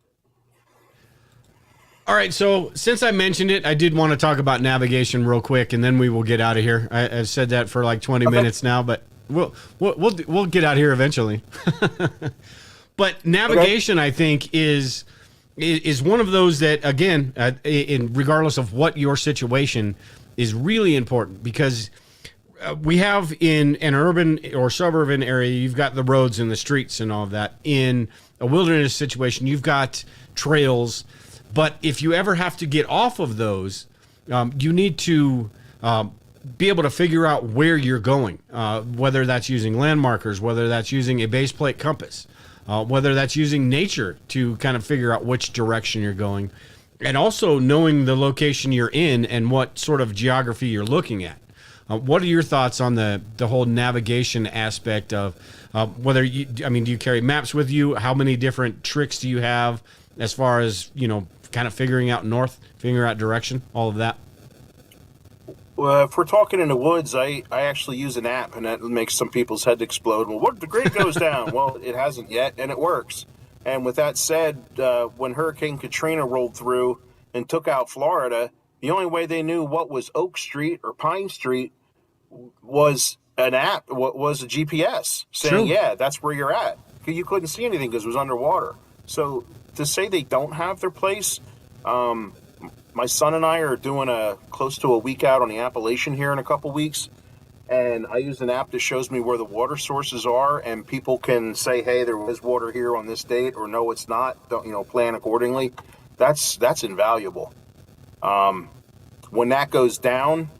All right, so since I mentioned it, I did want to talk about navigation real quick, and then we will get out of here. I've said that for like 20 minutes now, but we'll get out of here eventually. But navigation, I think, is one of those that, again, regardless of what your situation, is really important, because we have in an urban or suburban area, you've got the roads and the streets and all of that. In a wilderness situation, you've got trails. But if you ever have to get off of those, you need to be able to figure out where you're going, whether that's using landmarkers, whether that's using a base plate compass, whether that's using nature to kind of figure out which direction you're going, and also knowing the location you're in and what sort of geography you're looking at. What are your thoughts on the whole navigation aspect of whether you, I mean, do you carry maps with you? How many different tricks do you have as far as, kind of figuring out figuring out direction, all of that? Well, if we're talking in the woods, I actually use an app, and that makes some people's head explode. Well, what, the grade goes down? Well, it hasn't yet, and it works. And with that said, when Hurricane Katrina rolled through and took out Florida, the only way they knew what was Oak Street or Pine Street was an app, was a GPS saying, True. yeah, that's where you're at. You couldn't see anything because it was underwater. So to say they don't have their place, my son and I are doing close to a week out on the Appalachian here in a couple weeks, and I use an app that shows me where the water sources are, and people can say, hey, there is water here on this date, or no, it's not. Don't, plan accordingly. That's invaluable. When that goes down,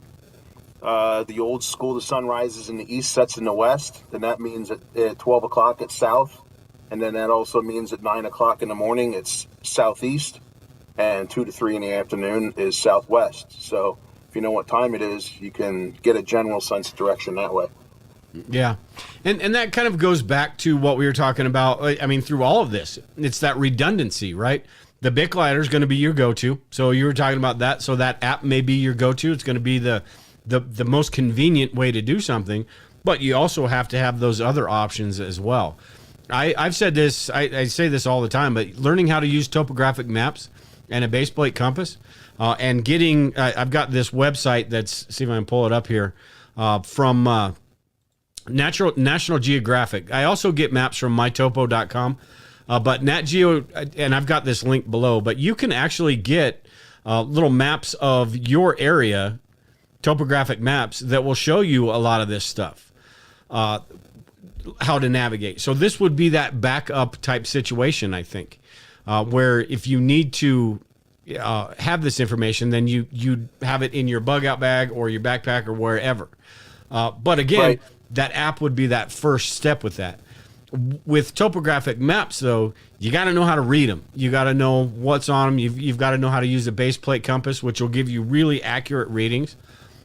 the old school, the sun rises in the east, sets in the west, then that means at 12 o'clock it's south. And then that also means at 9 o'clock in the morning, it's southeast, and 2 to 3 in the afternoon is southwest. So if you know what time it is, you can get a general sense of direction that way. Yeah. And that kind of goes back to what we were talking about. I mean, through all of this, it's that redundancy, right? The Bic lighter is going to be your go-to. So you were talking about that. So that app may be your go-to. It's going to be the most convenient way to do something, but you also have to have those other options as well. I've said this, I say this all the time, but learning how to use topographic maps and a base plate compass, and getting, I've got this website that's, see if I can pull it up here, from National Geographic. I also get maps from mytopo.com, but Nat Geo, and I've got this link below, but you can actually get little maps of your area, topographic maps, that will show you a lot of this stuff. How to navigate. So this would be that backup type situation, I think, where if you need to have this information, then you have it in your bug out bag or your backpack or wherever. But again, right, that app would be that first step with that. With topographic maps, though, you got to know how to read them. You got to know what's on them. You've got to know how to use a base plate compass, which will give you really accurate readings.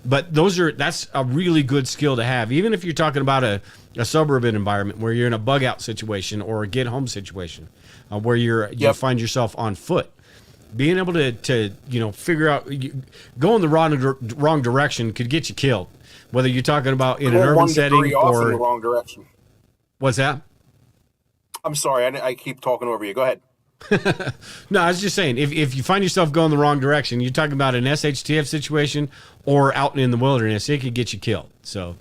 But that's a really good skill to have, even if you're talking about a suburban environment where you're in a bug out situation or a get home situation, where you find yourself on foot. Being able to figure out, going the wrong direction could get you killed. Whether you're talking about in an urban setting or in the wrong direction. What's that? I'm sorry, I keep talking over you. Go ahead. No, I was just saying, if you find yourself going the wrong direction, you're talking about an SHTF situation or out in the wilderness, it could get you killed. So,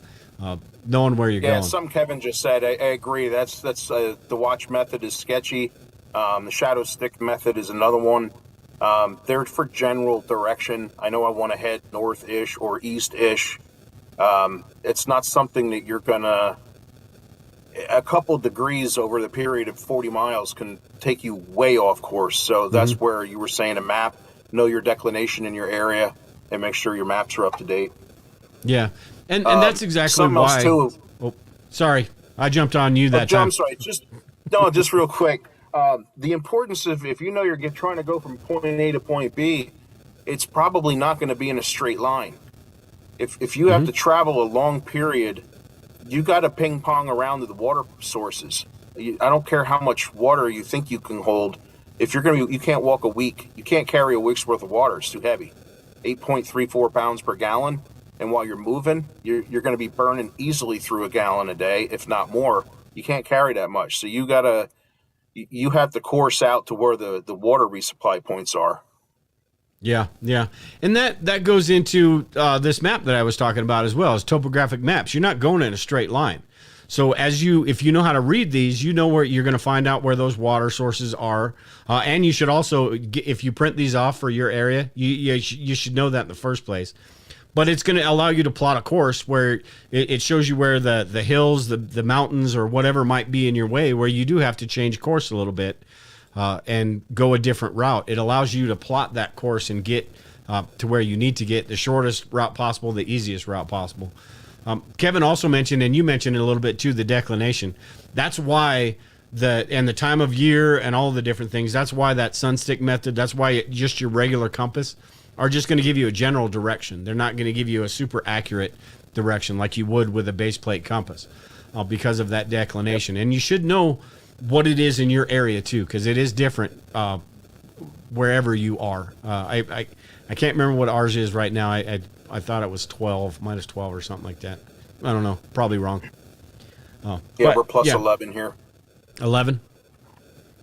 knowing where you're going. Yeah, some Kevin just said, I agree. That's the watch method is sketchy. The shadow stick method is another one. They're for general direction. I know I want to head north-ish or east-ish. It's not something that you're gonna. A couple degrees over the period of 40 miles can take you way off course. So that's where you were saying a map, know your declination in your area, and make sure your maps are up to date. Yeah, and that's exactly why. Too, sorry, I jumped on you that time. I'm sorry, just real quick. The importance of, if you know you're trying to go from point A to point B, it's probably not going to be in a straight line. If you have to travel a long period, you got to ping pong around to the water sources. I don't care how much water you think you can hold. If you're you can't walk a week. You can't carry a week's worth of water. It's too heavy. 8.34 pounds per gallon. And while you're moving, you're going to be burning easily through a gallon a day, if not more. You can't carry that much. So you have to course out to where the water resupply points are. Yeah, yeah. And that goes into this map that I was talking about as well, as topographic maps. You're not going in a straight line. So if you know how to read these, you know where you're going to find out where those water sources are. And you should also, if you print these off for your area, you should know that in the first place. But it's going to allow you to plot a course where it shows you where the hills, the mountains, or whatever might be in your way, where you do have to change course a little bit and go a different route. It allows you to plot that course and get to where you need to get, the shortest route possible, the easiest route possible. Kevin also mentioned, and you mentioned it a little bit too, the declination. That's why the time of year and all the different things, that's why that sunstick method, that's why just your regular compass are just going to give you a general direction. They're not going to give you a super accurate direction like you would with a base plate compass because of that declination. And you should know what it is in your area too, because it is different wherever you are. I can't remember what ours is right now. I thought it was 12, minus 12 or something like that. I don't know. Probably wrong. We're plus 11 here. 11?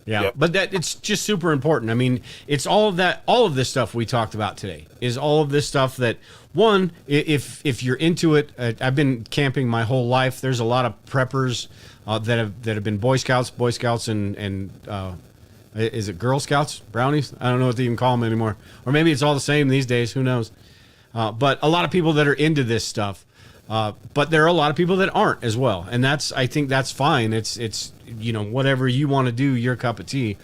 Yeah. Yep. But it's just super important. I mean, it's all of this stuff we talked about today is all of this stuff that, one, if you're into it, I've been camping my whole life. There's a lot of preppers that have been Boy Scouts and is it Girl Scouts, Brownies? I don't know what to even call them anymore. Or maybe it's all the same these days. Who knows? But a lot of people that are into this stuff. But there are a lot of people that aren't as well. And I think that's fine. It's whatever you want to do, your cup of tea.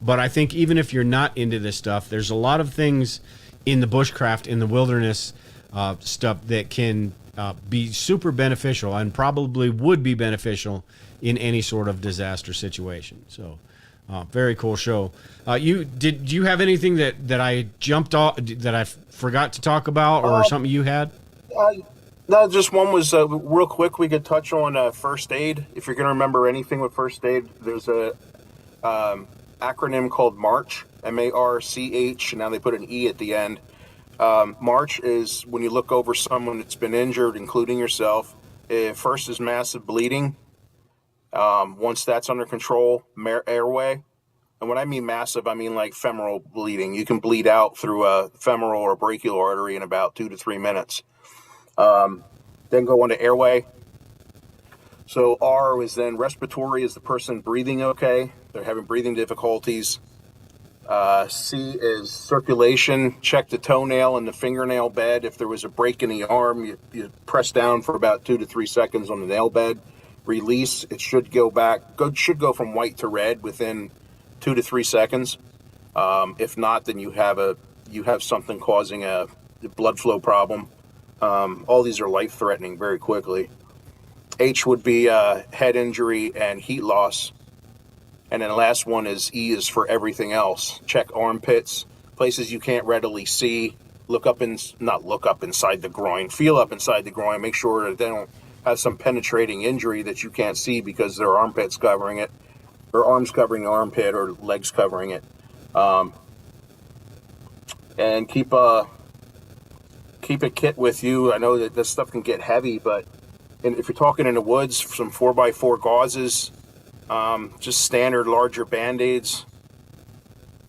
But I think even if you're not into this stuff, there's a lot of things in the bushcraft, in the wilderness stuff that can be super beneficial and probably would be beneficial in any sort of disaster situation. So very cool show. Did you have anything that I jumped off, that I forgot to talk about, or something you had? No, just one was real quick. We could touch on first aid. If you're going to remember anything with first aid, there's a acronym called MARCH, MARCH. Now they put an E at the end. MARCH is when you look over someone that's been injured, including yourself. First is massive bleeding. Once that's under control, airway. And when I mean massive, I mean like femoral bleeding. You can bleed out through a femoral or brachial artery in about 2 to 3 minutes. Then go on to airway. So R is then respiratory, is the person breathing okay? They're having breathing difficulties. C is circulation. Check the toenail and the fingernail bed. If there was a break in the arm, you press down for about 2 to 3 seconds on the nail bed. Release, it should go go from white to red within 2 to 3 seconds. If not, then you have something causing a blood flow problem. All these are life-threatening very quickly. H would be head injury and heat loss. And then the last one is E is for everything else. Check armpits, places you can't readily see. Not look up inside the groin. Feel up inside the groin. Make sure that they don't have some penetrating injury that you can't see because their armpits covering it, or arms covering the armpit, or legs covering it. And keep a kit with you. I know that this stuff can get heavy, but if you're talking in the woods, some 4x4 gauzes, just standard larger Band-Aids.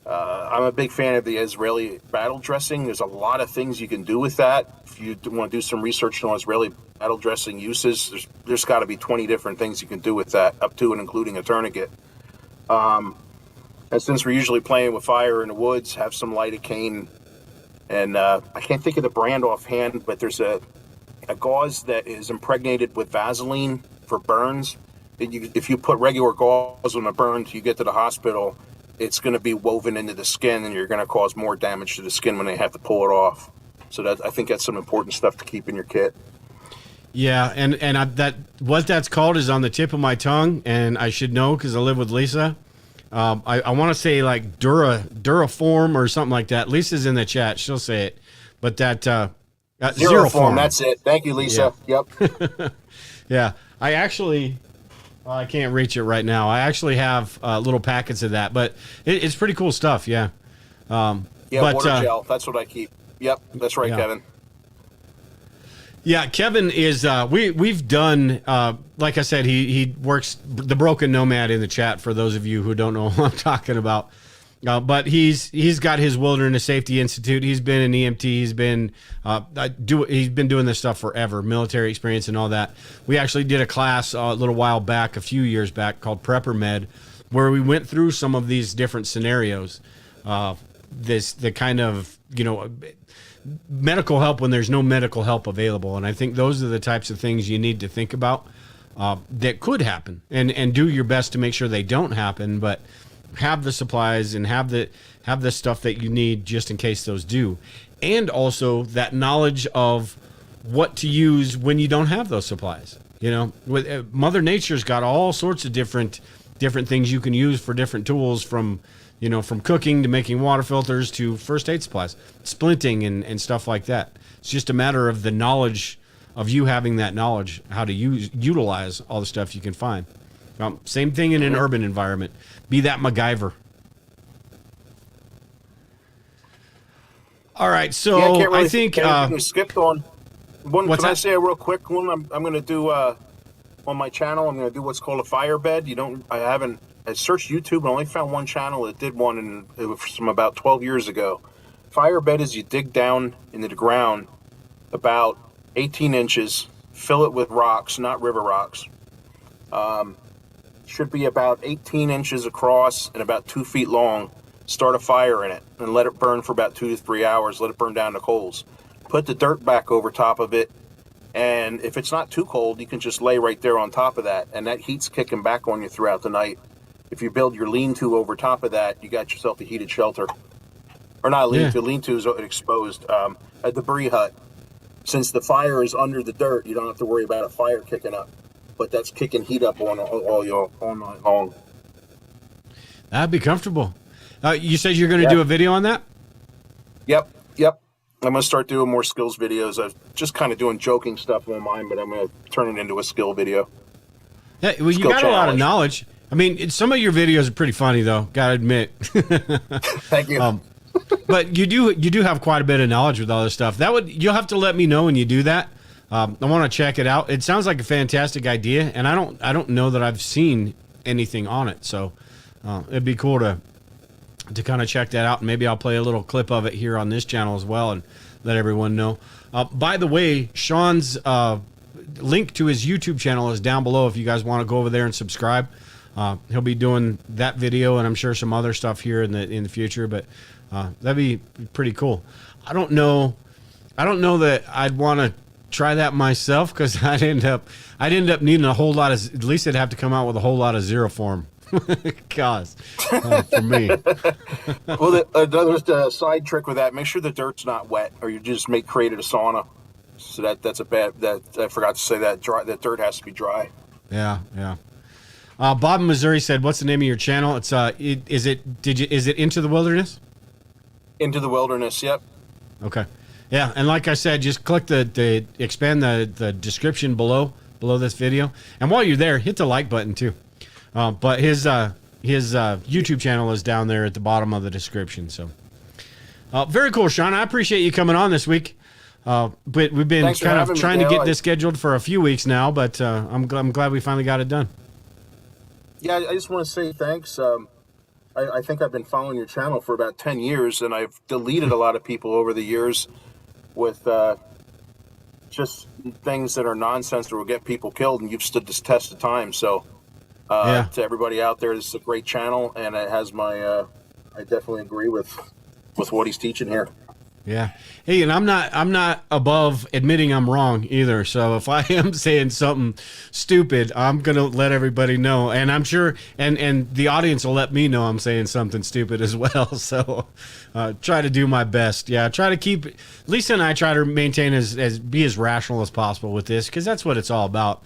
I'm a big fan of the Israeli battle dressing. There's a lot of things you can do with that. If you want to do some research on Israeli battle dressing uses, there's got to be 20 different things you can do with that, up to and including a tourniquet. And since we're usually playing with fire in the woods, have some lidocaine. And I can't think of the brand offhand, but there's a gauze that is impregnated with Vaseline for burns. If you put regular gauze on a burn till you get to the hospital, it's going to be woven into the skin, and you're going to cause more damage to the skin when they have to pull it off. So I think that's some important stuff to keep in your kit. Yeah, and what that's called is on the tip of my tongue, and I should know because I live with Lisa. I want to say like Duraform or something like that. Lisa's in the chat; she'll say it. But that Zeroform. That's it. Thank you, Lisa. Yeah. Yep. Yeah, I can't reach it right now. I actually have little packets of that, but it's pretty cool stuff. Yeah. Water gel. That's what I keep. Yep. That's right, Yeah. Kevin. Yeah, Kevin is. We've done. Like I said, he works the Broken Nomad in the chat. For those of you who don't know who I'm talking about, but he's got his Wilderness Safety Institute. He's been an EMT. He's been doing this stuff forever. Military experience and all that. We actually did a class a little while back, a few years back, called Prepper Med, where we went through some of these different scenarios. The kind of medical help when there's no medical help available. And I think those are the types of things you need to think about that could happen and do your best to make sure they don't happen, but have the supplies and have the stuff that you need just in case those do. And also that knowledge of what to use when you don't have those supplies. Mother Nature's got all sorts of different things you can use for different tools, from cooking to making water filters to first aid supplies, splinting and stuff like that. It's just a matter of the knowledge of you having that knowledge, how to utilize all the stuff you can find. Same thing in an urban environment. Be that MacGyver. All right, so Yeah, I can't really I think we skipped on one. What's Can I that? say a real quick one? I'm going to do on my channel. I'm going to do what's called a fire bed. I searched YouTube and only found one channel that did one, and it was from about 12 years ago. Fire bed is you dig down into the ground about 18 inches, fill it with rocks, not river rocks. Should be about 18 inches across and about 2 feet long. Start a fire in it and let it burn for about 2 to 3 hours. Let it burn down to coals. Put the dirt back over top of it, and if it's not too cold, you can just lay right there on top of that, and that heat's kicking back on you throughout the night. If you build your lean-to over top of that, you got yourself a heated shelter. Or not a lean-to. Yeah. Lean-to is exposed. A debris hut. Since the fire is under the dirt, you don't have to worry about a fire kicking up. But that's kicking heat up all night long. That'd be comfortable. You said you're going to do a video on that? Yep. I'm going to start doing more skills videos. I'm just kind of doing joking stuff on mine, but I'm going to turn it into a skill video. Yeah, well, you got a lot of knowledge. I mean, some of your videos are pretty funny, though. Got to admit. Thank you. But you do have quite a bit of knowledge with all this stuff. You'll have to let me know when you do that. I want to check it out. It sounds like a fantastic idea, and I don't know that I've seen anything on it. So it'd be cool to kind of check that out, and maybe I'll play a little clip of it here on this channel as well and let everyone know. By the way, Shawn's link to his YouTube channel is down below if you guys want to go over there and subscribe. He'll be doing that video, and I'm sure some other stuff here in the future, but that'd be pretty cool. I don't know that I'd want to try that myself, because I'd end up needing a whole lot of, at least it'd have to come out with a whole lot of zero form. Cause for me. Well, another side trick with that: make sure the dirt's not wet, or you just created a sauna. So that's a bad. That I forgot to say that that dirt has to be dry. Yeah. Bob in Missouri said, "What's the name of your channel?" It's is it Into the Wilderness? Into the Wilderness. Yep. Okay. Yeah, and like I said, just click the expand the description below this video, and while you're there, hit the like button too. But his YouTube channel is down there at the bottom of the description. So, very cool, Shawn. I appreciate you coming on this week. But we've been kind of trying to get this scheduled for a few weeks now, but I'm glad we finally got it done. Yeah, I just want to say thanks. I think I've been following your channel for about 10 years, and I've deleted a lot of people over the years with just things that are nonsense that will get people killed, and you've stood this test of time. So to everybody out there, this is a great channel, and it has my I definitely agree with what he's teaching here. Yeah. Hey, and I'm not above admitting I'm wrong either. So if I am saying something stupid, I'm going to let everybody know. And I'm sure, and the audience will let me know I'm saying something stupid as well. So try to do my best. Yeah, try to keep, Lisa and I try to maintain be as rational as possible with this, because that's what it's all about.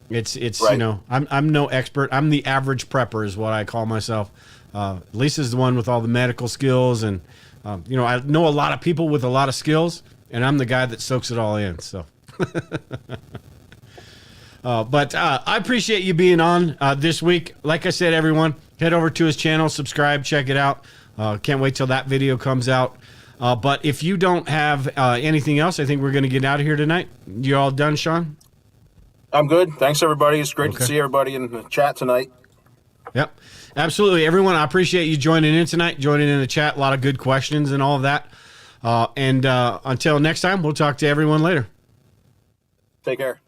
It's right. You know, I'm no expert. I'm the average prepper is what I call myself. Lisa's the one with all the medical skills, and you know, I know a lot of people with a lot of skills, and I'm the guy that soaks it all in. So, but I appreciate you being on this week. Like I said, everyone, head over to his channel, subscribe, check it out. Can't wait till that video comes out. But if you don't have anything else, I think we're going to get out of here tonight. You all done, Shawn? I'm good. Thanks, everybody. It's great to see everybody in the chat tonight. Yep, absolutely. Everyone, I appreciate you joining in tonight, joining in the chat. A lot of good questions and all of that. And until next time, we'll talk to everyone later. Take care.